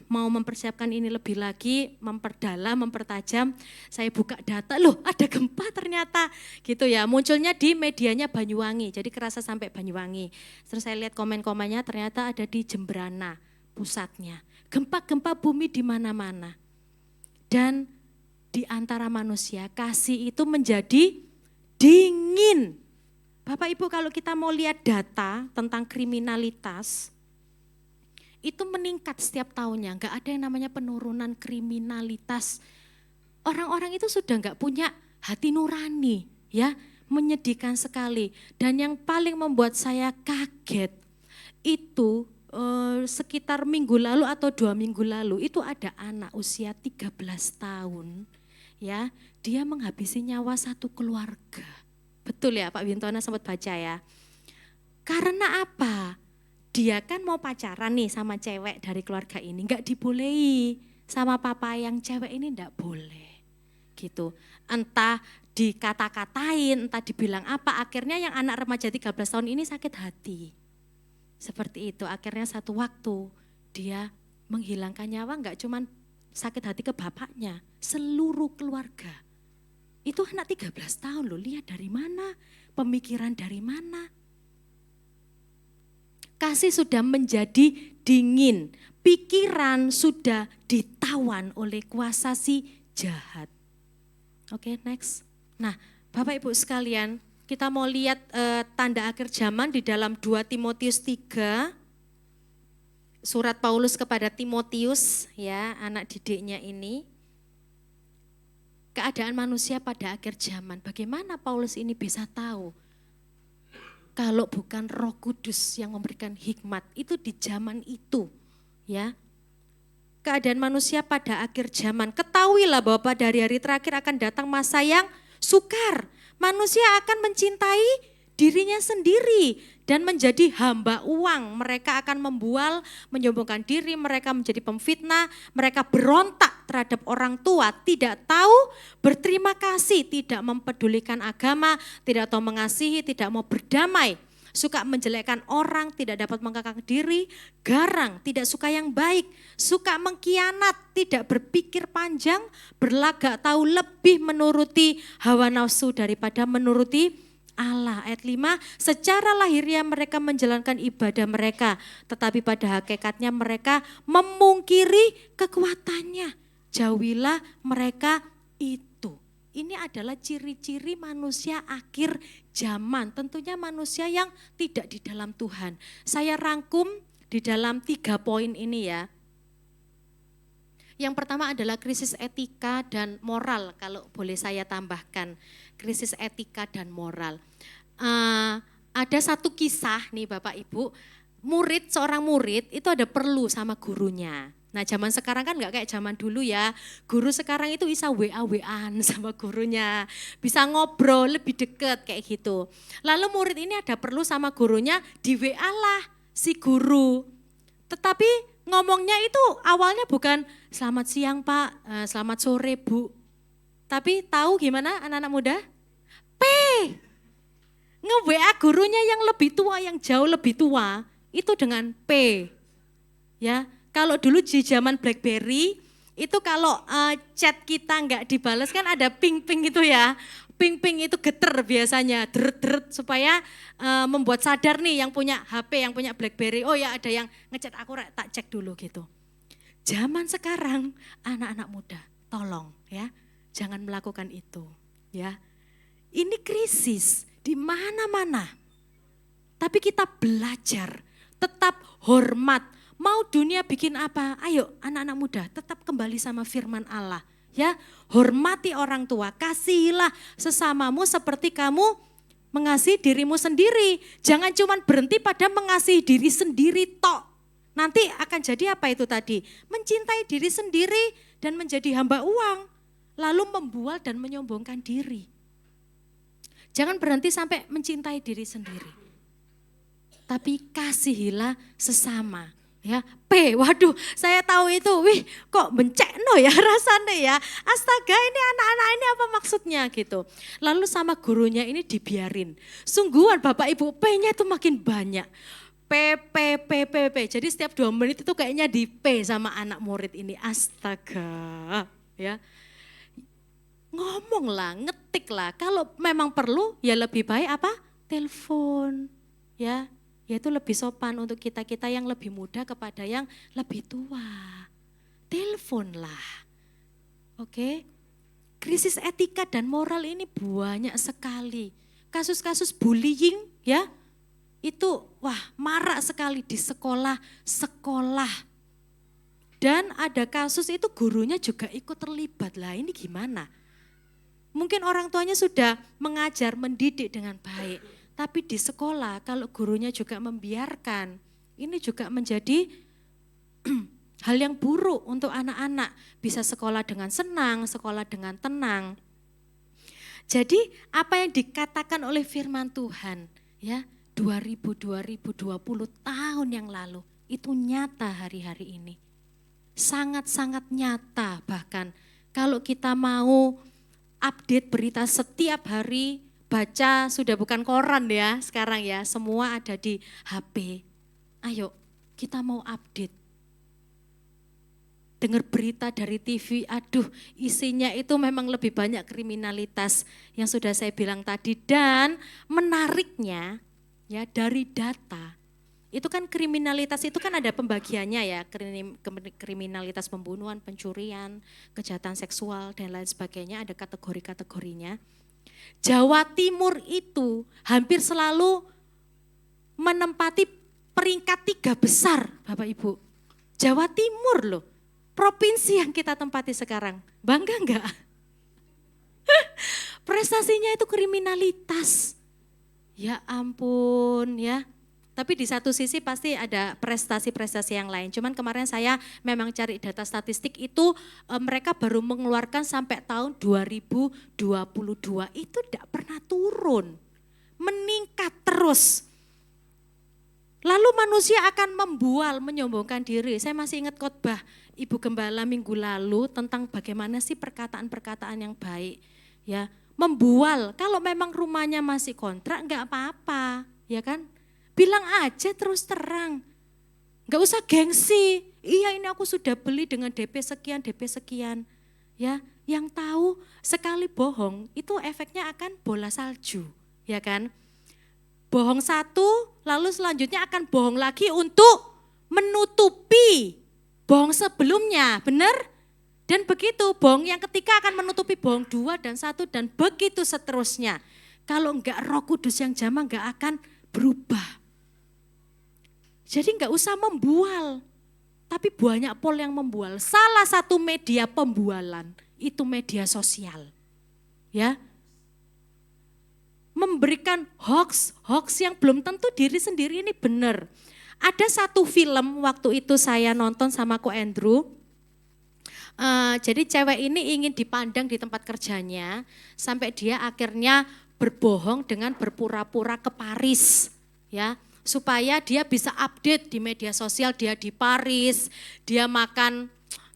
mau mempersiapkan ini lebih lagi, memperdalam, mempertajam, saya buka data, loh ada gempa ternyata gitu ya. Munculnya di medianya Banyuwangi, jadi kerasa sampai Banyuwangi. Terus saya lihat komen-komennya ternyata ada di Jemberana pusatnya. Gempa-gempa bumi di mana-mana. Dan di antara manusia kasih itu menjadi dingin. Bapak Ibu kalau kita mau lihat data tentang kriminalitas, itu meningkat setiap tahunnya, enggak ada yang namanya penurunan kriminalitas. Orang-orang itu sudah enggak punya hati nurani, ya, menyedihkan sekali. Dan yang paling membuat saya kaget itu sekitar minggu lalu atau 2 minggu lalu itu ada anak usia 13 tahun, ya, dia menghabisi nyawa satu keluarga. Betul ya Pak Wintona sempat baca ya. Karena apa? Dia kan mau pacaran nih sama cewek dari keluarga ini, enggak dibolehi sama papa yang cewek ini enggak boleh gitu. Entah dikata-katain, entah dibilang apa, akhirnya yang anak remaja 13 tahun ini sakit hati. Seperti itu, akhirnya satu waktu dia menghilangkan nyawa enggak cuman sakit hati ke bapaknya, seluruh keluarga. Itu anak 13 tahun loh, lihat dari mana, pemikiran dari mana. Kasih sudah menjadi dingin, pikiran sudah ditawan oleh kuasa si jahat. Oke, next. Nah, Bapak Ibu sekalian, kita mau lihat tanda akhir zaman di dalam 2 Timotius 3. Surat Paulus kepada Timotius, ya, anak didiknya ini. Keadaan manusia pada akhir zaman. Bagaimana Paulus ini bisa tahu? Kalau bukan Roh Kudus yang memberikan hikmat, itu di zaman itu, ya. Keadaan manusia pada akhir zaman. Ketahuilah bahwa pada hari-hari terakhir akan datang masa yang sukar. Manusia akan mencintai dirinya sendiri dan menjadi hamba uang. Mereka akan membual, menyombongkan diri, mereka menjadi pemfitnah, mereka berontak terhadap orang tua, tidak tahu berterima kasih, tidak mempedulikan agama, tidak tahu mengasihi, tidak mau berdamai, suka menjelekkan orang, tidak dapat mengekang diri, garang, tidak suka yang baik, suka mengkhianat, tidak berpikir panjang, berlagak tahu lebih menuruti hawa nafsu daripada menuruti Allah. Ayat 5, secara lahiriah mereka menjalankan ibadah mereka, tetapi pada hakikatnya mereka memungkiri kekuatannya. Jauhilah mereka itu. Ini adalah ciri-ciri manusia akhir zaman. Tentunya manusia yang tidak di dalam Tuhan. Saya rangkum di dalam 3 poin ini ya. Yang pertama adalah krisis etika dan moral, kalau boleh saya tambahkan, krisis etika dan moral. Ada satu kisah nih Bapak Ibu, seorang murid itu ada perlu sama gurunya. Nah zaman sekarang kan enggak kayak zaman dulu ya, guru sekarang itu bisa WA-WAan sama gurunya, bisa ngobrol lebih deket kayak gitu. Lalu murid ini ada perlu sama gurunya, di WA lah si guru. Tetapi ngomongnya itu awalnya bukan selamat siang Pak, selamat sore Bu. Tapi tahu gimana anak-anak muda? Nge-WA gurunya yang lebih tua, yang jauh lebih tua, itu dengan P. Ya, kalau dulu di zaman BlackBerry, itu kalau chat kita enggak dibales kan ada ping-ping gitu ya. ping-ping itu geter biasanya, deret-deret supaya membuat sadar nih yang punya HP, yang punya BlackBerry, oh ya ada yang ngechat aku, tak cek dulu gitu. Zaman sekarang anak-anak muda, tolong ya, jangan melakukan itu ya. Ini krisis di mana-mana. Tapi kita belajar, tetap hormat. Mau dunia bikin apa? Ayo anak-anak muda tetap kembali sama firman Allah. Ya, hormati orang tua, kasihilah sesamamu seperti kamu mengasihi dirimu sendiri. Jangan cuma berhenti pada mengasihi diri sendiri tok. Nanti akan jadi apa itu tadi? Mencintai diri sendiri dan menjadi hamba uang. Lalu membual dan menyombongkan diri. Jangan berhenti sampai mencintai diri sendiri. Tapi kasihilah sesama. Ya, waduh saya tahu itu, wih kok bencekno ya rasanya ya. Astaga ini anak-anak ini apa maksudnya gitu. Lalu sama gurunya ini dibiarin. Sungguhan Bapak Ibu, P-nya itu makin banyak. P. Jadi setiap 2 menit itu kayaknya di P sama anak murid ini. Astaga ya. Ngomonglah, ngetiklah. Kalau memang perlu ya lebih baik apa? Telepon ya. Yaitu lebih sopan untuk kita-kita yang lebih muda kepada yang lebih tua. Teleponlah. Oke. Krisis etika dan moral ini banyak sekali. Kasus-kasus bullying ya. Itu marak sekali di sekolah. Dan ada kasus itu gurunya juga ikut terlibat. Lah ini gimana? Mungkin orang tuanya sudah mengajar, mendidik dengan baik. Tapi di sekolah kalau gurunya juga membiarkan, ini juga menjadi hal yang buruk untuk anak-anak. Bisa sekolah dengan senang, sekolah dengan tenang. Jadi apa yang dikatakan oleh firman Tuhan ya 2020 tahun yang lalu itu nyata hari-hari ini. Sangat-sangat nyata bahkan kalau kita mau update berita setiap hari, baca sudah bukan koran ya sekarang ya, semua ada di HP. Ayo kita mau update. Dengar berita dari TV, aduh isinya itu memang lebih banyak kriminalitas yang sudah saya bilang tadi. Dan menariknya ya dari data, itu kan kriminalitas itu kan ada pembagiannya ya, kriminalitas pembunuhan, pencurian, kejahatan seksual dan lain sebagainya, ada kategori-kategorinya. Jawa Timur itu hampir selalu menempati peringkat 3 besar Bapak Ibu. Jawa Timur loh, provinsi yang kita tempati sekarang. Bangga enggak? Prestasinya itu kriminalitas. Ya ampun ya. Tapi di satu sisi pasti ada prestasi-prestasi yang lain. Cuman kemarin saya memang cari data statistik itu mereka baru mengeluarkan sampai tahun 2022 itu tidak pernah turun. Meningkat terus. Lalu manusia akan membual, menyombongkan diri. Saya masih ingat khotbah Ibu Gembala minggu lalu tentang bagaimana sih perkataan-perkataan yang baik. Ya, membual, kalau memang rumahnya masih kontrak enggak apa-apa, ya kan? Bilang aja terus terang, gak usah gengsi. Iya ini aku sudah beli dengan DP sekian. Ya, yang tahu sekali bohong itu efeknya akan bola salju, ya kan? Bohong satu, lalu selanjutnya akan bohong lagi untuk menutupi bohong sebelumnya, benar? Dan begitu, bohong yang ketiga akan menutupi bohong 2 dan 1 dan begitu seterusnya. Kalau enggak Roh Kudus yang jamah enggak akan berubah. Jadi enggak usah membual, tapi banyak pol yang membual. Salah satu media pembualan itu media sosial. Ya. Memberikan hoax yang belum tentu diri sendiri ini benar. Ada satu film waktu itu saya nonton sama Ko Andrew. Jadi cewek ini ingin dipandang di tempat kerjanya sampai dia akhirnya berbohong dengan berpura-pura ke Paris. Ya. Supaya dia bisa update di media sosial, dia di Paris, dia makan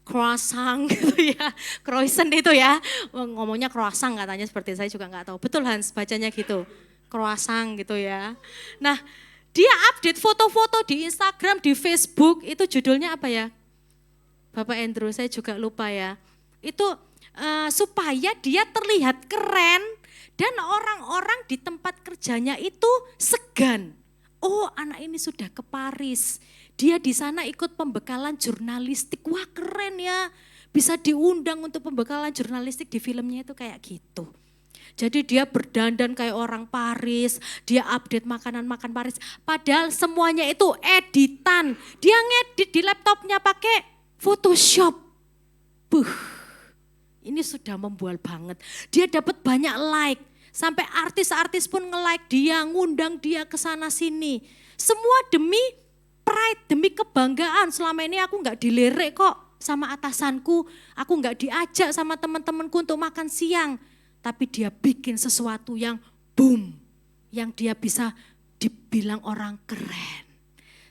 croissant gitu ya, croissant itu ya, ngomongnya croissant katanya seperti saya juga nggak tahu, betul Hans bacanya gitu, croissant gitu ya. Nah dia update foto-foto di Instagram, di Facebook, itu judulnya apa ya? Bapak Andrew saya juga lupa ya, itu supaya dia terlihat keren Dan orang-orang di tempat kerjanya itu segan. Oh, anak ini sudah ke Paris. Dia di sana ikut pembekalan jurnalistik. Wah, keren ya. Bisa diundang untuk pembekalan jurnalistik, di filmnya itu kayak gitu. Jadi dia berdandan kayak orang Paris, dia update makanan-makan Paris. Padahal semuanya itu editan. Dia ngedit di laptopnya pakai Photoshop. Ini sudah membual banget. Dia dapat banyak like. Sampai artis-artis pun nge-like dia, ngundang dia ke sana sini. Semua demi pride, demi kebanggaan. Selama ini aku gak dilirik kok sama atasanku. Aku gak diajak sama teman-temanku untuk makan siang. Tapi dia bikin sesuatu yang boom. Yang dia bisa dibilang orang keren.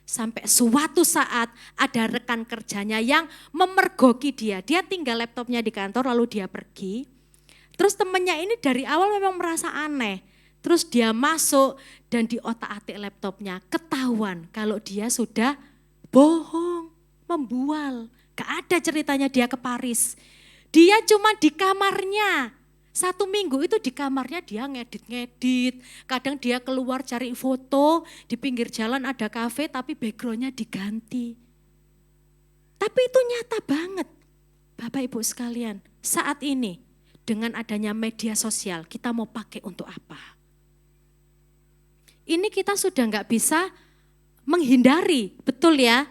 Sampai suatu saat ada rekan kerjanya yang memergoki dia. Dia tinggal laptopnya di kantor lalu dia pergi. Terus temennya ini dari awal memang merasa aneh. Terus dia masuk dan di otak-atik laptopnya ketahuan kalau dia sudah bohong, membual. Gak ada ceritanya dia ke Paris. Dia cuma di kamarnya. 1 minggu itu di kamarnya dia ngedit-ngedit. Kadang dia keluar cari foto, di pinggir jalan ada kafe tapi backgroundnya diganti. Tapi itu nyata banget. Bapak Ibu sekalian, saat ini dengan adanya media sosial, kita mau pakai untuk apa? Ini kita sudah nggak bisa menghindari, betul ya?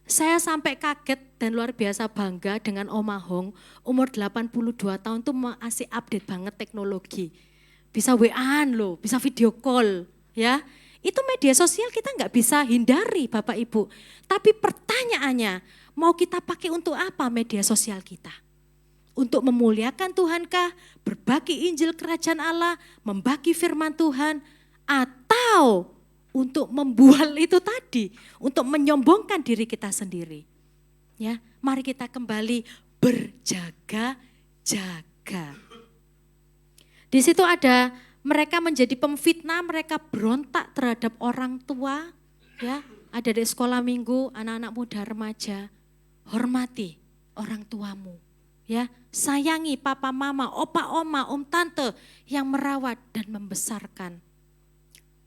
Saya sampai kaget dan luar biasa bangga dengan Oma Hong, umur 82 tahun tuh masih update banget teknologi. Bisa WA-an loh, bisa video call ya. Itu media sosial kita nggak bisa hindari Bapak Ibu. Tapi pertanyaannya, mau kita pakai untuk apa media sosial kita? Untuk memuliakan Tuhankah, berbagi Injil Kerajaan Allah, membagi firman Tuhan, atau untuk membual itu tadi, untuk menyombongkan diri kita sendiri. Ya, mari kita kembali berjaga-jaga. Di situ ada mereka menjadi pemfitnah, mereka berontak terhadap orang tua, ya, ada di sekolah minggu, anak-anak muda remaja, hormati orang tuamu. Ya, sayangi papa mama, opa oma, om tante yang merawat dan membesarkan.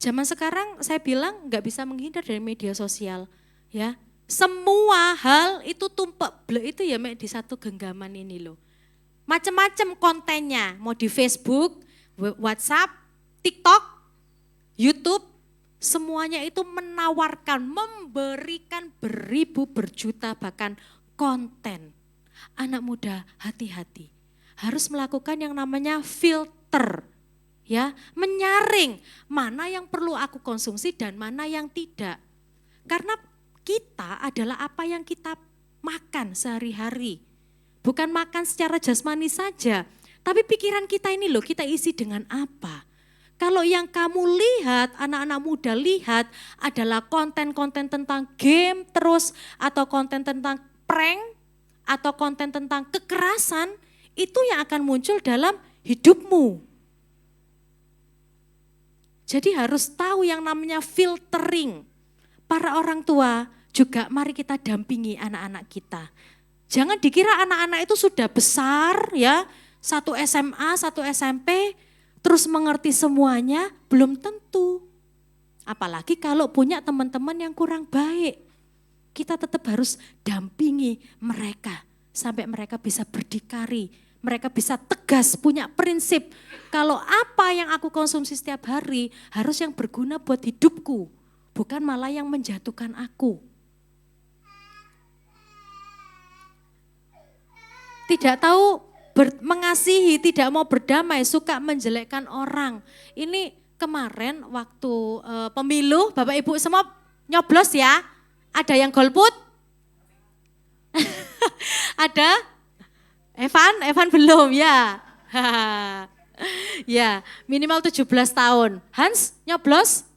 Zaman sekarang saya bilang nggak bisa menghindar dari media sosial, ya. Semua hal itu tumpek blek itu ya di satu genggaman ini loh. Macam-macam kontennya, mau di Facebook, WhatsApp, TikTok, YouTube, semuanya itu menawarkan, memberikan beribu berjuta bahkan konten. Anak muda hati-hati, harus melakukan yang namanya filter, ya, menyaring mana yang perlu aku konsumsi dan mana yang tidak. Karena kita adalah apa yang kita makan sehari-hari, bukan makan secara jasmani saja, tapi pikiran kita ini loh, kita isi dengan apa. Kalau yang kamu lihat, anak-anak muda lihat adalah konten-konten tentang game terus, atau konten tentang prank, atau konten tentang kekerasan, itu yang akan muncul dalam hidupmu. Jadi harus tahu yang namanya filtering. Para orang tua juga mari kita dampingi anak-anak kita. Jangan dikira anak-anak itu sudah besar ya, 1 SMA, 1 SMP, terus mengerti semuanya, belum tentu. Apalagi kalau punya teman-teman yang kurang baik. Kita tetap harus dampingi mereka sampai mereka bisa berdikari, mereka bisa tegas, punya prinsip. Kalau apa yang aku konsumsi setiap hari harus yang berguna buat hidupku, bukan malah yang menjatuhkan aku. Tidak tahu mengasihi, tidak mau berdamai, suka menjelekkan orang. Ini kemarin waktu pemilu, Bapak Ibu semua nyoblos ya. Ada yang golput? Ada? Evan belum ya. Ya, minimal 17 tahun. Hans nyoblos?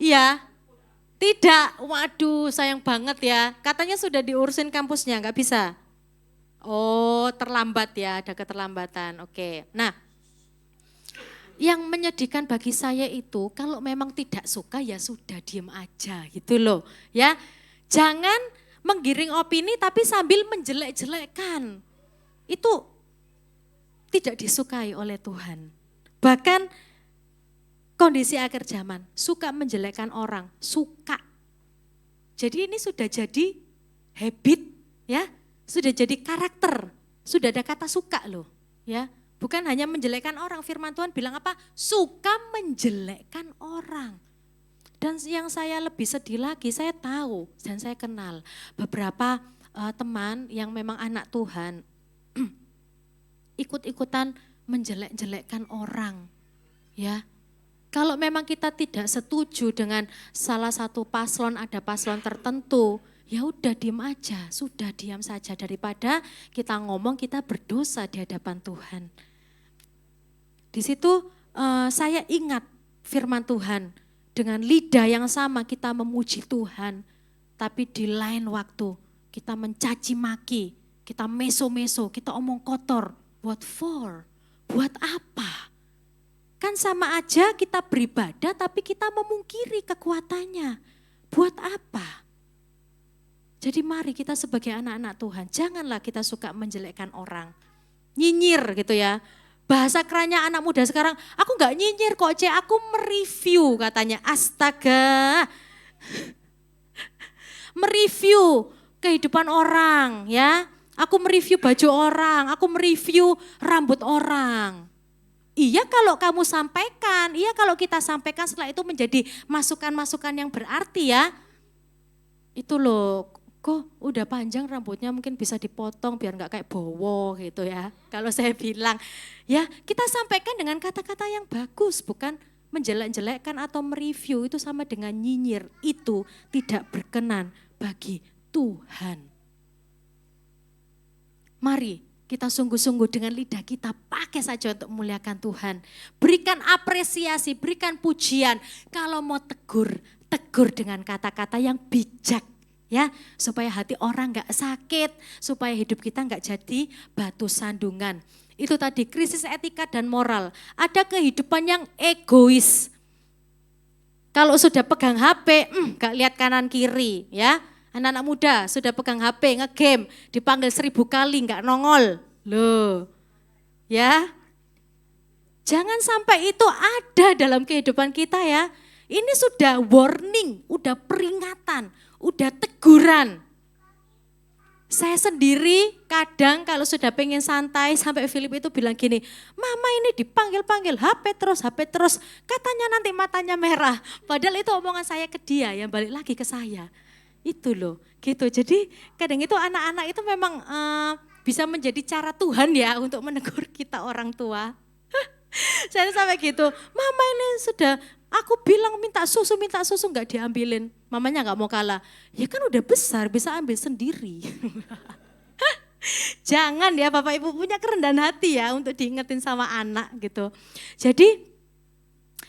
Iya. Tidak, waduh sayang banget ya. Katanya sudah diurusin kampusnya, nggak bisa. Oh terlambat ya, ada keterlambatan. Oke, nah. Yang menyedihkan bagi saya itu kalau memang tidak suka ya sudah diem aja gitu loh ya. Jangan menggiring opini tapi sambil menjelek-jelekkan. Itu tidak disukai oleh Tuhan. Bahkan kondisi akhir zaman, suka menjelekkan orang, suka. Jadi ini sudah jadi habit, ya, sudah jadi karakter, sudah ada kata suka loh, ya. Bukan hanya menjelekkan orang, firman Tuhan bilang apa? Suka menjelekkan orang. Dan yang saya lebih sedih lagi, saya tahu dan saya kenal beberapa teman yang memang anak Tuhan, ikut-ikutan menjelek-jelekkan orang, ya. Kalau memang kita tidak setuju dengan salah satu paslon, ada paslon tertentu, ya udah diam aja, sudah diam saja daripada kita ngomong kita berdosa di hadapan Tuhan. Di situ saya ingat firman Tuhan, dengan lidah yang sama kita memuji Tuhan, tapi di lain waktu kita mencaci maki, kita meso-meso, kita omong kotor. What for? Buat apa? Kan sama aja kita beribadah tapi kita memungkiri kekuatannya. Buat apa? Jadi mari kita sebagai anak-anak Tuhan, janganlah kita suka menjelekkan orang. Nyinyir gitu ya. Bahasa kerennya anak muda sekarang, aku gak nyinyir kok C, aku mereview katanya. Astaga. Mereview kehidupan orang ya. Aku mereview baju orang, aku mereview rambut orang. Iya kalau kamu sampaikan, iya kalau kita sampaikan setelah itu menjadi masukan-masukan yang berarti ya. Itu loh, kok udah panjang rambutnya mungkin bisa dipotong biar nggak kayak bowo gitu ya. Kalau saya bilang, ya kita sampaikan dengan kata-kata yang bagus, bukan menjelek-jelekkan atau mereview, itu sama dengan nyinyir. Itu tidak berkenan bagi Tuhan. Mari kita sungguh-sungguh dengan lidah kita pakai saja untuk memuliakan Tuhan. Berikan apresiasi, berikan pujian. Kalau mau tegur, tegur dengan kata-kata yang bijak. Ya, supaya hati orang gak sakit, supaya hidup kita gak jadi batu sandungan. Itu tadi krisis etika dan moral. Ada kehidupan yang egois. Kalau sudah pegang HP, gak lihat kanan kiri ya. Anak-anak muda sudah pegang HP, nge-game, dipanggil 1000 kali gak nongol. Loh, ya. Jangan sampai itu ada dalam kehidupan kita ya. Ini sudah warning, udah peringatan, udah teguran. Saya sendiri kadang kalau sudah pengen santai sampai Philip itu bilang gini, mama ini dipanggil-panggil HP terus, katanya nanti matanya merah. Padahal itu omongan saya ke dia yang balik lagi ke saya. Itu loh, gitu. Jadi kadang itu anak-anak itu memang bisa menjadi cara Tuhan ya untuk menegur kita orang tua. Saya sampai gitu, mama ini sudah, aku bilang minta susu nggak diambilin. Mamanya nggak mau kalah, ya kan udah besar bisa ambil sendiri. Jangan ya Bapak Ibu punya kerendahan hati ya untuk diingetin sama anak gitu. Jadi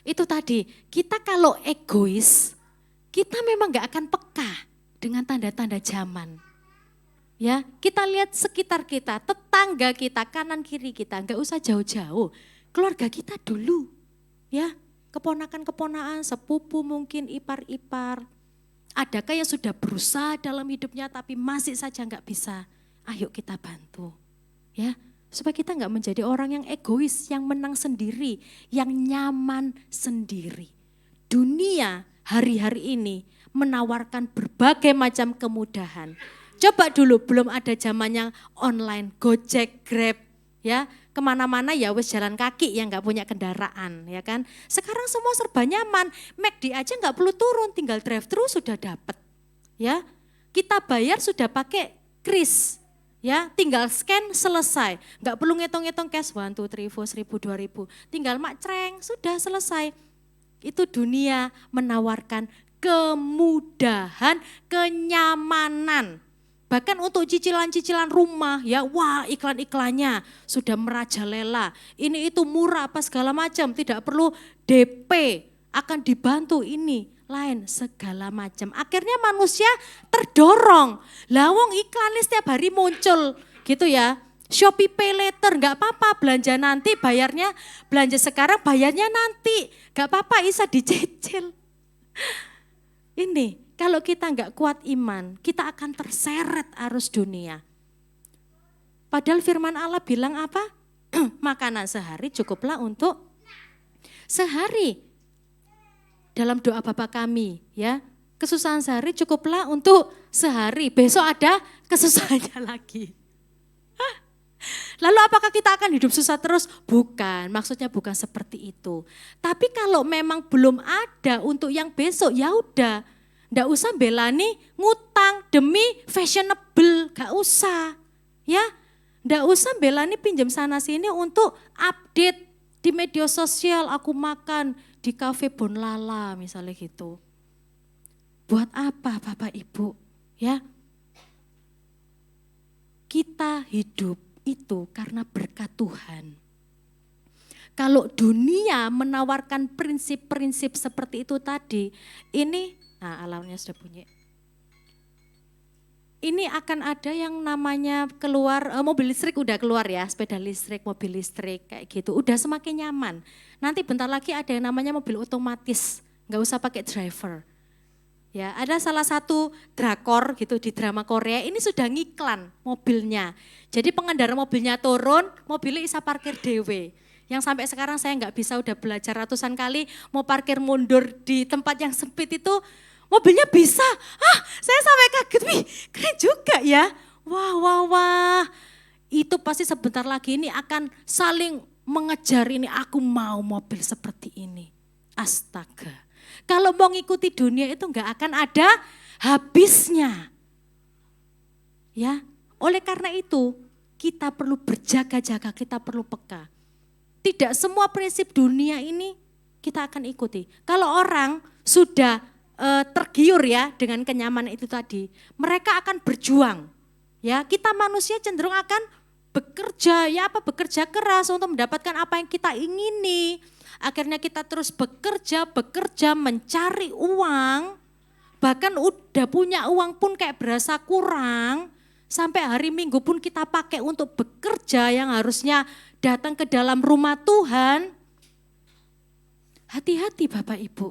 itu tadi, kita kalau egois, kita memang nggak akan peka dengan tanda-tanda zaman. Ya, kita lihat sekitar kita, tetangga kita, kanan kiri kita, nggak usah jauh-jauh. Keluarga kita dulu, ya, keponakan-keponakan, sepupu mungkin, ipar-ipar. Adakah yang sudah berusaha dalam hidupnya tapi masih saja nggak bisa? Ayo kita bantu, ya, supaya kita nggak menjadi orang yang egois, yang menang sendiri, yang nyaman sendiri. Dunia hari-hari ini menawarkan berbagai macam kemudahan. Coba dulu belum ada zamannya online, Gojek, Grab, ya kemana-mana ya wes jalan kaki yang nggak punya kendaraan, ya kan. Sekarang semua serba nyaman, McD aja nggak perlu turun, tinggal drive-thru sudah dapat, ya. Kita bayar sudah pakai kris, ya, tinggal scan selesai, nggak perlu ngitung-ngitung cash 1, 2, 3, 4, 1000, 2000, tinggal macreng sudah selesai. Itu dunia menawarkan kemudahan, kenyamanan. Bahkan untuk cicilan-cicilan rumah ya, wah iklan-iklannya sudah merajalela. Ini itu murah apa segala macam, tidak perlu DP, akan dibantu ini, lain segala macam. Akhirnya manusia terdorong. Lawang iklan setiap hari muncul gitu ya. Shopee Pay Later, gak apa-apa belanja nanti bayarnya, belanja sekarang bayarnya nanti. Gak apa-apa bisa dicicil. Ini. Kalau kita nggak kuat iman, kita akan terseret arus dunia. Padahal firman Allah bilang apa? Makanan sehari cukuplah untuk sehari dalam doa Bapa kami ya. Kesusahan sehari cukuplah untuk sehari, besok ada kesusahannya lagi. Lalu apakah kita akan hidup susah terus? Bukan, maksudnya bukan seperti itu. Tapi kalau memang belum ada untuk yang besok, ya udah. Nggak usah belani ngutang demi fashionable, gak usah. Ya, nggak usah belani pinjam sana sini untuk update di media sosial, aku makan di kafe Bonlala misalnya gitu. Buat apa Bapak Ibu? Ya, kita hidup itu karena berkat Tuhan. Kalau dunia menawarkan prinsip-prinsip seperti itu tadi, ini, nah alarmnya sudah bunyi. Ini akan ada yang namanya keluar, mobil listrik udah keluar ya, sepeda listrik, mobil listrik kayak gitu. Udah semakin nyaman. Nanti bentar lagi ada yang namanya mobil otomatis, nggak usah pakai driver. Ya, ada salah satu drakor gitu di drama Korea, ini sudah ngiklan mobilnya. Jadi pengendara mobilnya turun, mobilnya bisa parkir dewe. Yang sampai sekarang saya nggak bisa, udah belajar ratusan kali, mau parkir mundur di tempat yang sempit itu, mobilnya bisa. Saya sampai kaget, wih keren juga ya. Wah. Itu pasti sebentar lagi ini akan saling mengejar ini, aku mau mobil seperti ini. Astaga. Kalau mau ngikuti dunia itu enggak akan ada habisnya. Ya, oleh karena itu kita perlu berjaga-jaga, kita perlu peka. Tidak semua prinsip dunia ini kita akan ikuti. Kalau orang sudah tergiur ya dengan kenyamanan itu tadi, mereka akan berjuang. Ya, kita manusia cenderung akan bekerja keras untuk mendapatkan apa yang kita ingini. Akhirnya kita terus bekerja, mencari uang, bahkan udah punya uang pun kayak berasa kurang, sampai hari Minggu pun kita pakai untuk bekerja yang harusnya datang ke dalam rumah Tuhan. Hati-hati Bapak Ibu,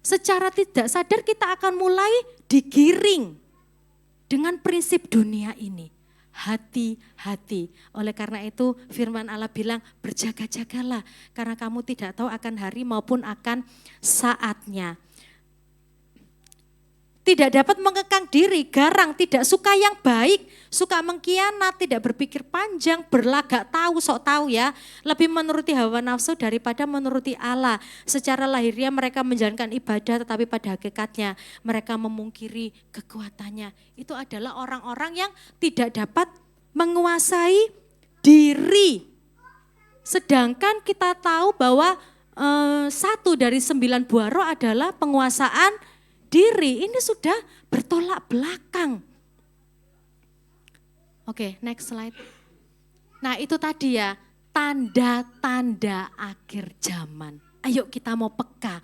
secara tidak sadar kita akan mulai digiring dengan prinsip dunia ini. Hati-hati. Oleh karena itu firman Allah bilang berjaga-jagalah karena kamu tidak tahu akan hari maupun akan saatnya. Tidak dapat mengekang diri, garang, tidak suka yang baik, suka mengkhianat, tidak berpikir panjang, berlagak tahu, sok tahu ya. Lebih menuruti hawa nafsu daripada menuruti Allah. Secara lahiriah mereka menjalankan ibadah tetapi pada hakikatnya mereka memungkiri kekuatannya. Itu adalah orang-orang yang tidak dapat menguasai diri. Sedangkan kita tahu bahwa 1 dari 9 buah roh adalah penguasaan diri. Ini sudah bertolak belakang. Oke, next slide. Nah itu tadi ya, tanda-tanda akhir zaman. Ayo kita mau peka.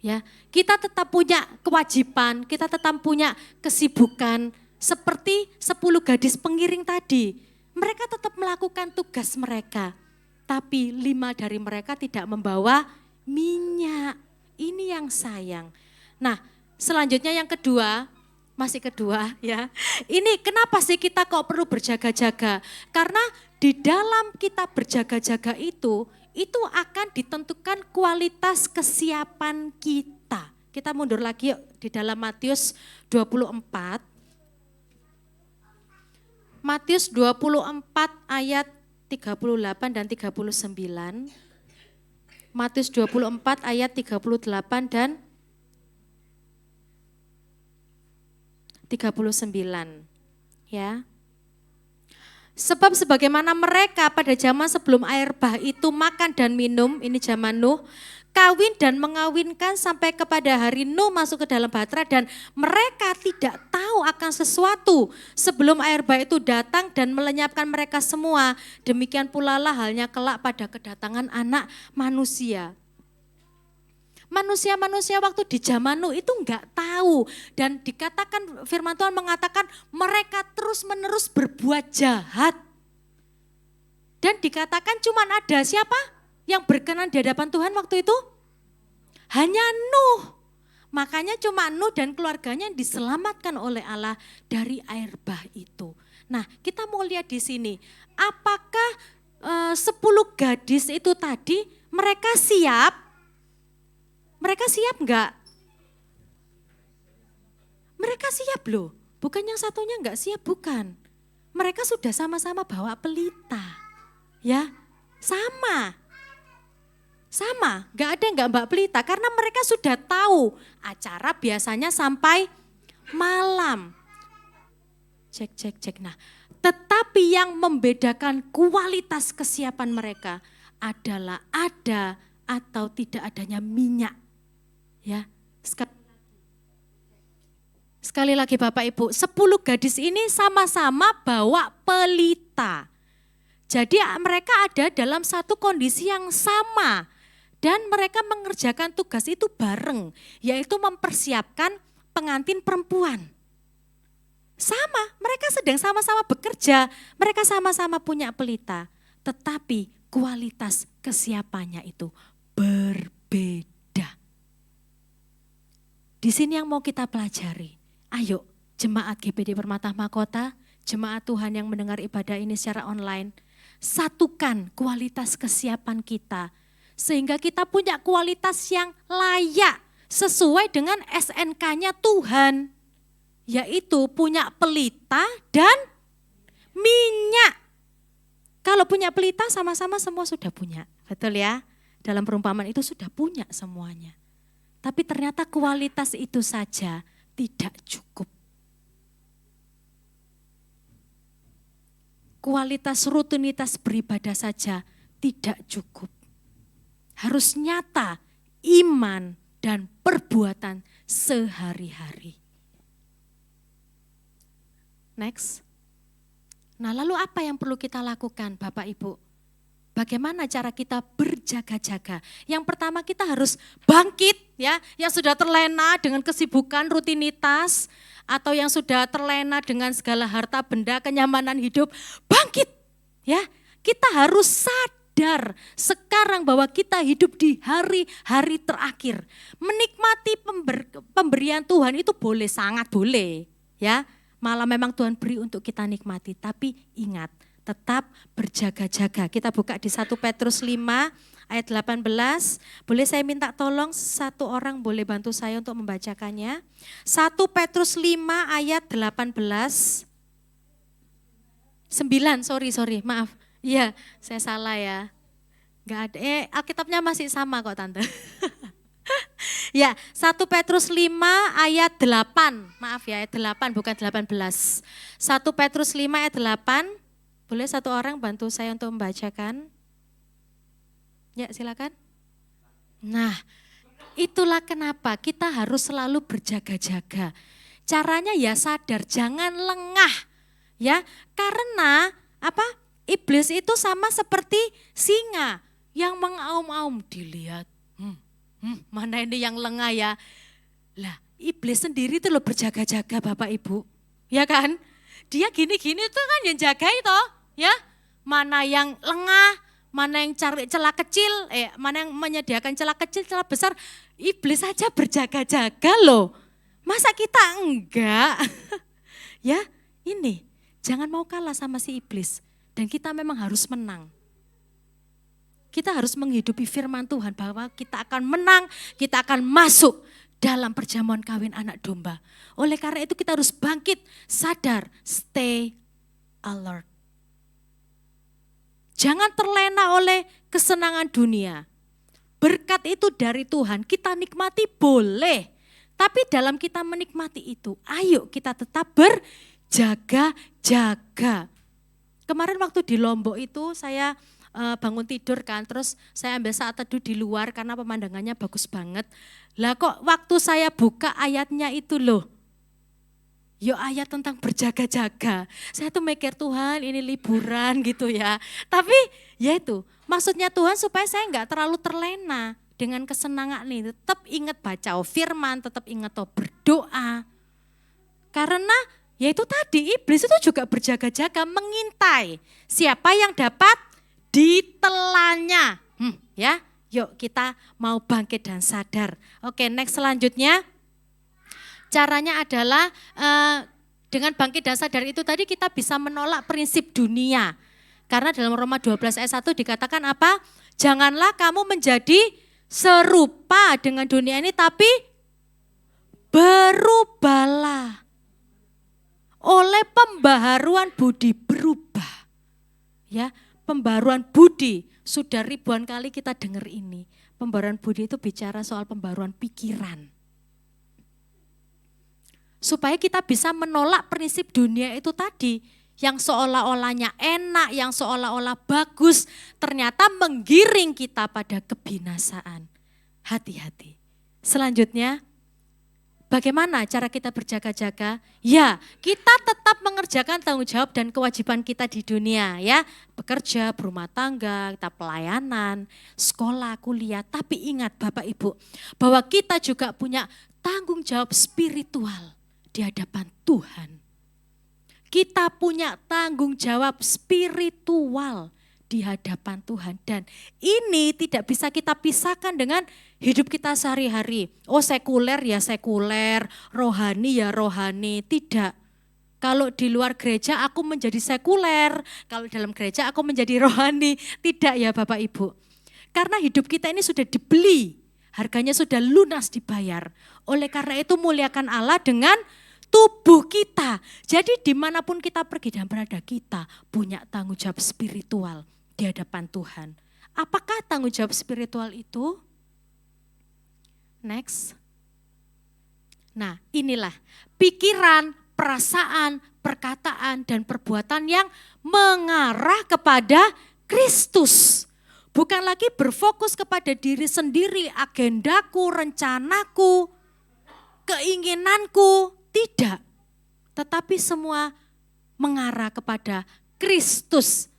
Ya, kita tetap punya kewajiban, kita tetap punya kesibukan seperti 10 gadis pengiring tadi. Mereka tetap melakukan tugas mereka, tapi 5 dari mereka tidak membawa minyak. Ini yang sayang. Nah, selanjutnya yang kedua, masih kedua ya. Ini kenapa sih kita kok perlu berjaga-jaga? Karena di dalam kita berjaga-jaga itu akan ditentukan kualitas kesiapan kita. Kita mundur lagi yuk di dalam Matius 24. Matius 24 ayat 38 dan 39. Matius 24 ayat 38 dan 39. Ya. Sebab sebagaimana mereka pada zaman sebelum air bah itu makan dan minum, ini zaman Nuh, kawin dan mengawinkan sampai kepada hari Nuh masuk ke dalam bahtera dan mereka tidak tahu akan sesuatu sebelum air bah itu datang dan melenyapkan mereka semua. Demikian pula lah halnya kelak pada kedatangan Anak Manusia. Manusia-manusia waktu di zaman Nuh itu enggak tahu dan dikatakan firman Tuhan mengatakan mereka terus-menerus berbuat jahat. Dan dikatakan cuma ada siapa yang berkenan di hadapan Tuhan waktu itu? Hanya Nuh. Makanya cuma Nuh dan keluarganya yang diselamatkan oleh Allah dari air bah itu. Nah, kita mau lihat di sini, apakah 10 gadis itu tadi mereka siap Mereka siap enggak? Mereka siap loh. Bukan yang satunya enggak siap, bukan. Mereka sudah sama-sama bawa pelita. Ya, sama. Sama, enggak ada yang enggak bawa pelita. Karena mereka sudah tahu acara biasanya sampai malam. Cek. Nah, tetapi yang membedakan kualitas kesiapan mereka adalah ada atau tidak adanya minyak. Ya, sekali lagi Bapak Ibu, 10 gadis ini sama-sama bawa pelita. Jadi mereka ada dalam satu kondisi yang sama. Dan mereka mengerjakan tugas itu bareng, yaitu mempersiapkan pengantin perempuan. Sama, mereka sedang sama-sama bekerja, mereka sama-sama punya pelita. Tetapi kualitas kesiapannya itu berbeda. Di sini yang mau kita pelajari, ayo jemaat GPD Permata Mahkota, jemaat Tuhan yang mendengar ibadah ini secara online, satukan kualitas kesiapan kita, sehingga kita punya kualitas yang layak, sesuai dengan SNK-nya Tuhan, yaitu punya pelita dan minyak. Kalau punya pelita sama-sama semua sudah punya, betul ya? Dalam perumpamaan itu sudah punya semuanya. Tapi ternyata kualitas itu saja tidak cukup. Kualitas rutinitas beribadah saja tidak cukup. Harus nyata iman dan perbuatan sehari-hari. Next. Nah, lalu apa yang perlu kita lakukan Bapak Ibu? Bagaimana cara kita berjaga-jaga? Yang pertama kita harus bangkit ya, yang sudah terlena dengan kesibukan rutinitas atau yang sudah terlena dengan segala harta benda kenyamanan hidup, bangkit ya. Kita harus sadar sekarang bahwa kita hidup di hari-hari terakhir. Menikmati pemberian Tuhan itu boleh, sangat boleh ya. Malah memang Tuhan beri untuk kita nikmati, tapi ingat, tetap berjaga-jaga. Kita buka di 1 Petrus 5 ayat 18. Boleh saya minta tolong satu orang boleh bantu saya untuk membacakannya. 1 Petrus 5 ayat 18. 9, sorry, maaf. Iya, saya salah ya. Enggak ada, Alkitabnya masih sama kok Tante. Ya, 1 Petrus 5 ayat 8. Maaf ya, ayat 8 bukan 18. 1 Petrus 5 ayat 8. Boleh satu orang bantu saya untuk membacakan? Ya, silakan. Nah, itulah kenapa kita harus selalu berjaga-jaga. Caranya ya sadar, jangan lengah. Ya, karena apa? Iblis itu sama seperti singa yang mengaum-aum, dilihat. Mana ini yang lengah ya? Lah, iblis sendiri itu loh berjaga-jaga Bapak Ibu. Ya kan? Dia gini-gini tuh kan yang jaga itu. Ya, mana yang lengah, mana yang cari celah kecil, mana yang menyediakan celah kecil, celah besar, iblis saja berjaga-jaga loh. Masa kita enggak? Ya, ini jangan mau kalah sama si iblis dan kita memang harus menang. Kita harus menghidupi firman Tuhan bahwa kita akan menang, kita akan masuk dalam perjamuan kawin anak domba. Oleh karena itu kita harus bangkit, sadar, stay alert. Jangan terlena oleh kesenangan dunia. Berkat itu dari Tuhan, kita nikmati boleh. Tapi dalam kita menikmati itu, ayo kita tetap berjaga-jaga. Kemarin waktu di Lombok itu saya bangun tidur kan, terus saya ambil saat teduh di luar karena pemandangannya bagus banget. Lah kok waktu saya buka ayatnya itu loh, yo ayat tentang berjaga-jaga. Saya tuh mikir Tuhan ini liburan gitu ya. Tapi ya itu maksudnya Tuhan supaya saya enggak terlalu terlena dengan kesenangan ini. Tetap ingat baca firman, tetap ingat berdoa. Karena ya itu tadi iblis itu juga berjaga-jaga mengintai siapa yang dapat ditelannya. Ya, yuk kita mau bangkit dan sadar. Oke, next selanjutnya. Caranya adalah dengan bangkit dan sadar itu tadi kita bisa menolak prinsip dunia. Karena dalam Roma 12 ayat 1 dikatakan apa? Janganlah kamu menjadi serupa dengan dunia ini, tapi berubahlah oleh pembaharuan budi, berubah. Ya, pembaharuan budi, sudah ribuan kali kita dengar ini. Pembaharuan budi itu bicara soal pembaharuan pikiran. Supaya kita bisa menolak prinsip dunia itu tadi, yang seolah-olahnya enak, yang seolah-olah bagus, ternyata menggiring kita pada kebinasaan. Hati-hati. Selanjutnya, bagaimana cara kita berjaga-jaga? Ya, kita tetap mengerjakan tanggung jawab dan kewajiban kita di dunia, ya. Bekerja, berumah tangga, kita pelayanan, sekolah, kuliah. Tapi ingat Bapak Ibu, bahwa kita juga punya tanggung jawab spiritual di hadapan Tuhan. Kita punya tanggung jawab spiritual di hadapan Tuhan. Dan ini tidak bisa kita pisahkan dengan hidup kita sehari-hari. Oh, sekuler ya sekuler, rohani ya rohani. Tidak. Kalau di luar gereja aku menjadi sekuler, kalau dalam gereja aku menjadi rohani. Tidak ya Bapak Ibu. Karena hidup kita ini sudah dibeli, harganya sudah lunas dibayar. Oleh karena itu muliakan Allah dengan tubuh kita. Jadi dimanapun kita pergi dan berada, kita punya tanggung jawab spiritual di hadapan Tuhan. Apakah tanggung jawab spiritual itu? Next. Nah, inilah pikiran, perasaan, perkataan, dan perbuatan yang mengarah kepada Kristus. Bukan lagi berfokus kepada diri sendiri, agendaku, rencanaku, keinginanku. Tidak. Tetapi semua mengarah kepada Kristus,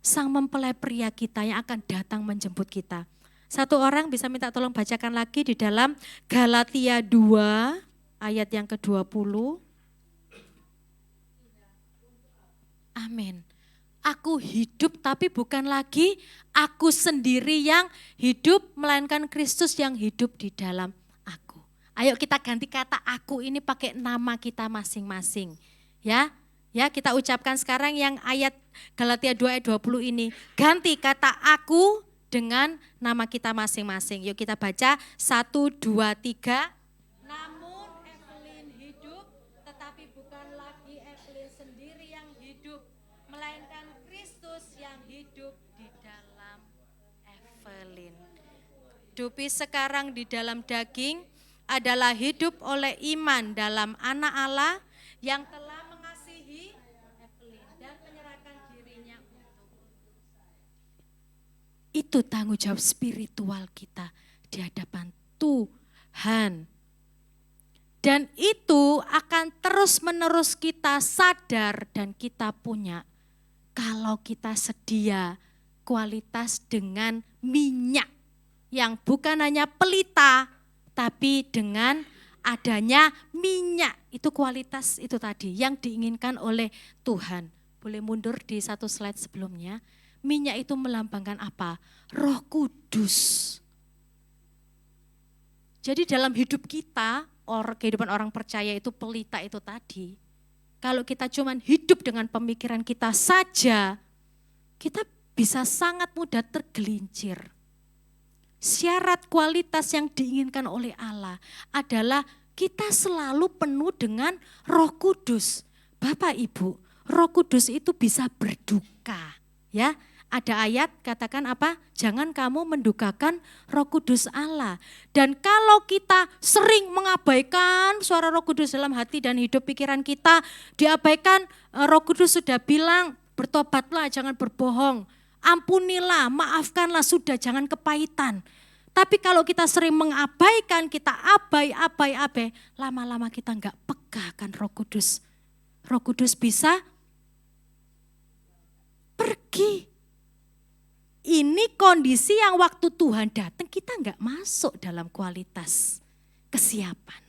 sang mempelai pria kita yang akan datang menjemput kita. Satu orang bisa minta tolong bacakan lagi di dalam Galatia 2 ayat yang ke-20. Amin. Aku hidup tapi bukan lagi aku sendiri yang hidup, melainkan Kristus yang hidup di dalam aku. Ayo kita ganti kata aku ini pakai nama kita masing-masing. Ya, kita ucapkan sekarang yang ayat Galatia 2 ayat 20 ini. Ganti kata aku dengan nama kita masing-masing. Yuk kita baca 1, 2, 3. Namun Evelyn hidup, tetapi bukan lagi Evelyn sendiri yang hidup, melainkan Kristus yang hidup di dalam Evelyn. Dupi sekarang di dalam daging adalah hidup oleh iman dalam Anak Allah yang telah mengasihi Evelyn dan menyerahkan dirinya untuk. Itu tanggung jawab spiritual kita di hadapan Tuhan. Dan itu akan terus-menerus kita sadar dan kita punya kalau kita sedia kualitas dengan minyak yang bukan hanya pelita, tapi dengan adanya minyak, itu kualitas itu tadi yang diinginkan oleh Tuhan. Boleh mundur di satu slide sebelumnya. Minyak itu melambangkan apa? Roh Kudus. Jadi dalam hidup kita, kehidupan orang percaya itu pelita itu tadi. Kalau kita cuma hidup dengan pemikiran kita saja, kita bisa sangat mudah tergelincir. Syarat kualitas yang diinginkan oleh Allah adalah kita selalu penuh dengan Roh Kudus. Bapak Ibu, Roh Kudus itu bisa berduka. Ya, ada ayat katakan apa? Jangan kamu mendukakan Roh Kudus Allah. Dan kalau kita sering mengabaikan suara Roh Kudus dalam hati dan hidup pikiran kita, diabaikan, Roh Kudus sudah bilang, bertobatlah, jangan berbohong. Ampunilah, maafkanlah, sudah jangan kepahitan. Tapi kalau kita sering mengabaikan, kita abai, lama-lama kita enggak peka kan Roh Kudus. Roh Kudus bisa pergi. Ini kondisi yang waktu Tuhan datang kita enggak masuk dalam kualitas kesiapan.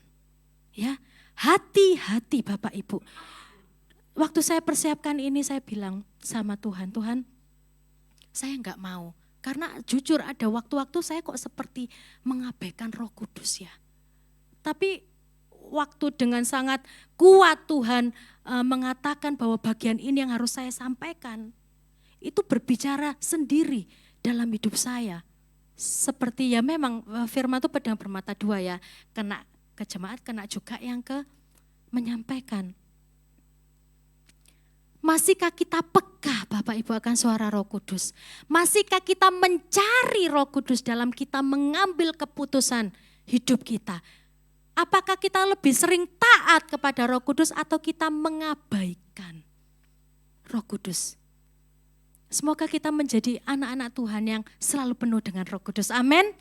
Ya, hati-hati Bapak Ibu. Waktu saya persiapkan ini saya bilang sama Tuhan, Tuhan, saya enggak mau. Karena jujur ada waktu-waktu saya kok seperti mengabaikan Roh Kudus ya. Tapi waktu dengan sangat kuat Tuhan mengatakan bahwa bagian ini yang harus saya sampaikan. Itu berbicara sendiri dalam hidup saya. seperti ya memang firman itu pedang bermata dua ya, kena ke jemaat, kena juga yang ke menyampaikan. Masihkah kita peka Bapak Ibu akan suara Roh Kudus? Masihkah kita mencari Roh Kudus dalam kita mengambil keputusan hidup kita? Apakah kita lebih sering taat kepada Roh Kudus atau kita mengabaikan Roh Kudus? Semoga kita menjadi anak-anak Tuhan yang selalu penuh dengan Roh Kudus. Amin.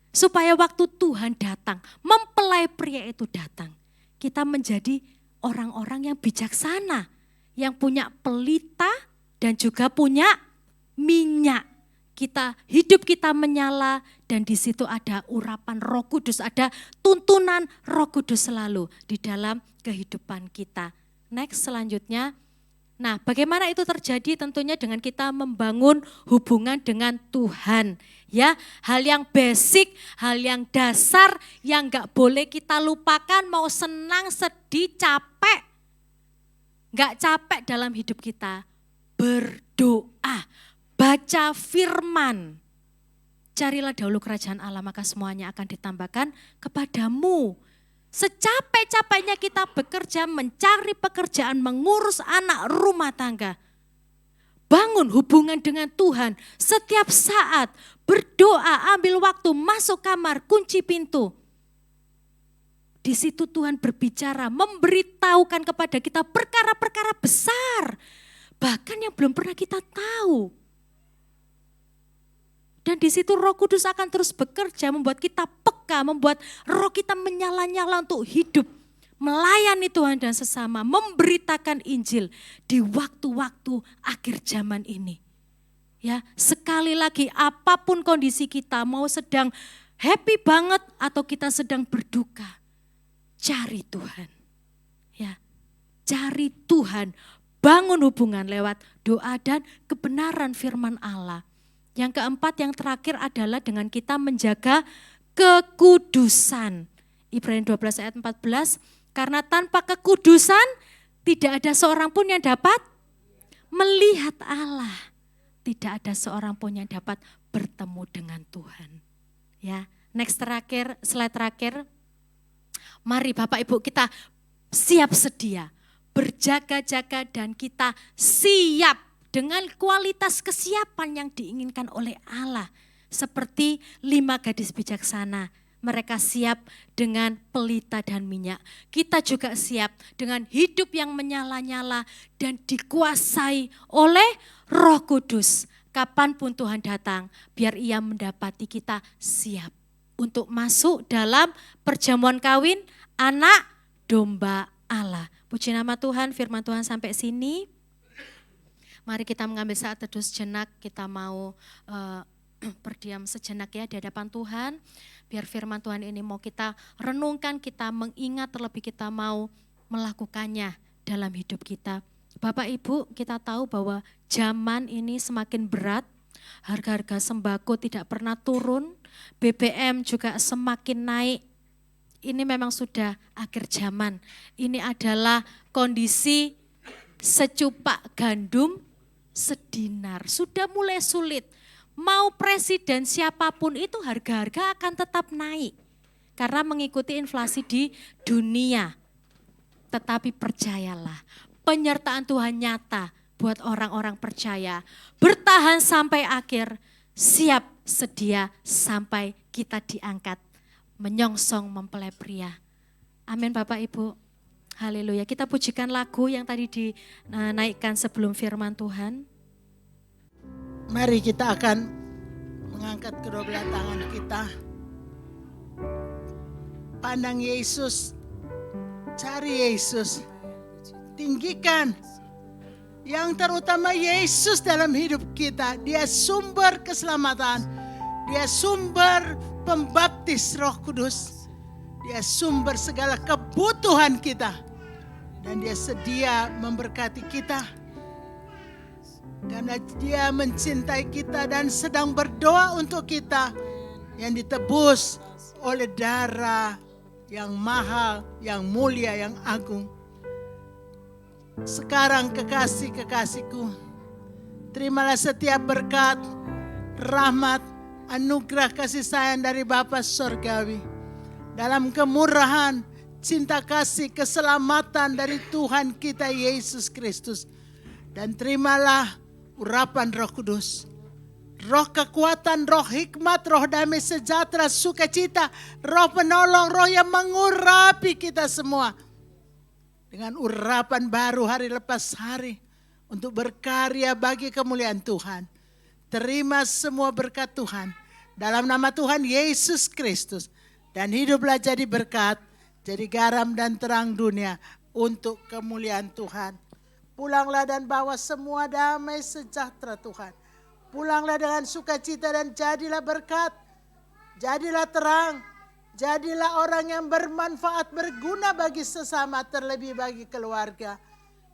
Supaya waktu Tuhan datang, mempelai pria itu datang, kita menjadi orang-orang yang bijaksana, yang punya pelita dan juga punya minyak. Hidup kita menyala dan di situ ada urapan Roh Kudus, ada tuntunan Roh Kudus selalu di dalam kehidupan kita. Next, selanjutnya. Nah, bagaimana itu terjadi? Tentunya dengan kita membangun hubungan dengan Tuhan. Ya, hal yang basic, hal yang dasar yang gak boleh kita lupakan, mau senang, sedih, capek. Gak capek dalam hidup kita. Berdoa, baca firman. Carilah dahulu kerajaan Allah, maka semuanya akan ditambahkan kepadamu. Secapek-capeknya kita bekerja, mencari pekerjaan, mengurus anak, rumah tangga. Bangun hubungan dengan Tuhan setiap saat. Berdoa, ambil waktu, masuk kamar, kunci pintu. Di situ Tuhan berbicara, memberitahukan kepada kita perkara-perkara besar. Bahkan yang belum pernah kita tahu. Dan di situ Roh Kudus akan terus bekerja, membuat kita peka, membuat roh kita menyala-nyala untuk hidup, melayani Tuhan dan sesama, memberitakan Injil di waktu-waktu akhir zaman ini. Ya, sekali lagi apapun kondisi kita, mau sedang happy banget atau kita sedang berduka, cari Tuhan. Ya, cari Tuhan, bangun hubungan lewat doa dan kebenaran firman Allah. Yang keempat, yang terakhir adalah dengan kita menjaga kekudusan. Ibrani 12 ayat 14, karena tanpa kekudusan tidak ada seorang pun yang dapat melihat Allah. Tidak ada seorang pun yang dapat bertemu dengan Tuhan. Ya, next terakhir, slide terakhir. Mari Bapak Ibu kita siap sedia, berjaga-jaga dan kita siap dengan kualitas kesiapan yang diinginkan oleh Allah. Seperti 5 gadis bijaksana, mereka siap dengan pelita dan minyak. Kita juga siap dengan hidup yang menyala-nyala dan dikuasai oleh Roh Kudus. Kapanpun Tuhan datang, biar Ia mendapati kita siap untuk masuk dalam perjamuan kawin anak domba Allah. Puji nama Tuhan, firman Tuhan sampai sini. Mari kita mengambil saat teduh sejenak, kita mau berdiam sejenak ya di hadapan Tuhan. Biar firman Tuhan ini mau kita renungkan, kita mengingat, terlebih kita mau melakukannya dalam hidup kita. Bapak Ibu, kita tahu bahwa zaman ini semakin berat, harga-harga sembako tidak pernah turun, BBM juga semakin naik. Ini memang sudah akhir zaman. Ini adalah kondisi secupak gandum sedinar, sudah mulai sulit. Mau presiden siapapun itu harga-harga akan tetap naik. Karena mengikuti inflasi di dunia. Tetapi percayalah, penyertaan Tuhan nyata buat orang-orang percaya. Bertahan sampai akhir, siap sedia sampai kita diangkat. Menyongsong mempelai pria. Amin Bapak Ibu. Haleluya, kita pujikan lagu yang tadi dinaikkan sebelum firman Tuhan. Mari kita akan mengangkat kedua belah tangan kita. Pandang Yesus, cari Yesus, tinggikan. Yang terutama Yesus dalam hidup kita, Dia sumber keselamatan, Dia sumber pembaptis Roh Kudus, Dia sumber segala kebutuhan kita. Dan Dia sedia memberkati kita. Karena Dia mencintai kita dan sedang berdoa untuk kita yang ditebus oleh darah yang mahal, yang mulia, yang agung. Sekarang kekasih-kekasihku, terimalah setiap berkat, rahmat, anugerah kasih sayang dari Bapa Surgawi, dalam kemurahan, cinta kasih, keselamatan dari Tuhan kita Yesus Kristus. Dan terimalah urapan Roh Kudus, roh kekuatan, roh hikmat, roh damai sejahtera, sukacita, roh penolong, roh yang mengurapi kita semua dengan urapan baru hari lepas hari untuk berkarya bagi kemuliaan Tuhan. Terima semua berkat Tuhan dalam nama Tuhan Yesus Kristus, dan hiduplah jadi berkat, jadi garam dan terang dunia untuk kemuliaan Tuhan. Pulanglah dan bawa semua damai sejahtera Tuhan. Pulanglah dengan sukacita dan jadilah berkat, jadilah terang, jadilah orang yang bermanfaat, berguna bagi sesama, terlebih bagi keluarga.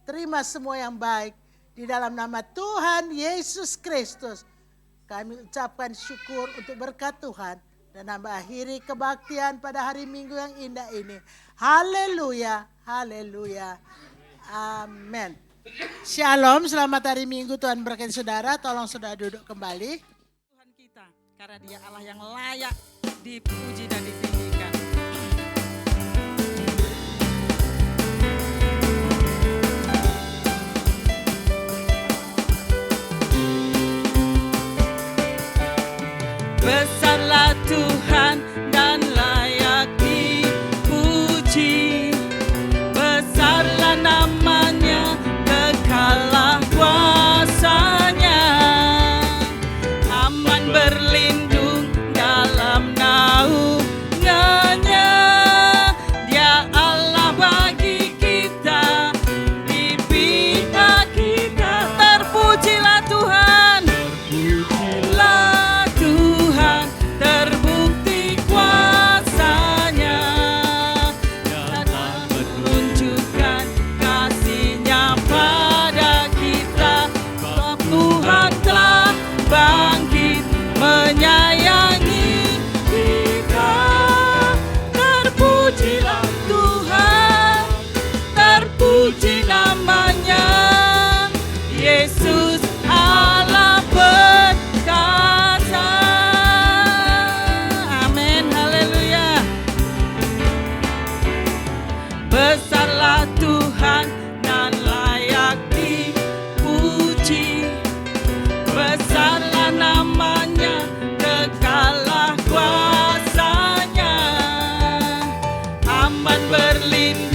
Terima semua yang baik di dalam nama Tuhan Yesus Kristus. Kami ucapkan syukur untuk berkat Tuhan dan akhiri kebaktian pada hari Minggu yang indah ini. Haleluya, haleluya, amin. Shalom, selamat hari Minggu, Tuhan berkati saudara. Tolong saudara duduk kembali. Tuhan kita, karena Dia Allah yang layak dipuji dan ditinggikan. Besarlah Tuhan dan layak dipuji. Besarlah namanya, kekalah kuasanya. Aman berlindung dalam naungannya. Dia Allah bagi kita, di pihak kita. Terpujilah Tuhan, terpujilah Tuhan, terbukti kuasanya. Dan menunjukkan kasih-Nya pada kita. Sebab Tuhan telah bangkit menyayangi kita. Terpujilah Tuhan, terpuji namanya, Yesus Allah perkasa. Amin, haleluya. Besarlah Tuhan dan layak dipuji. Besarlah namanya, kekalah kuasanya. Aman berlindung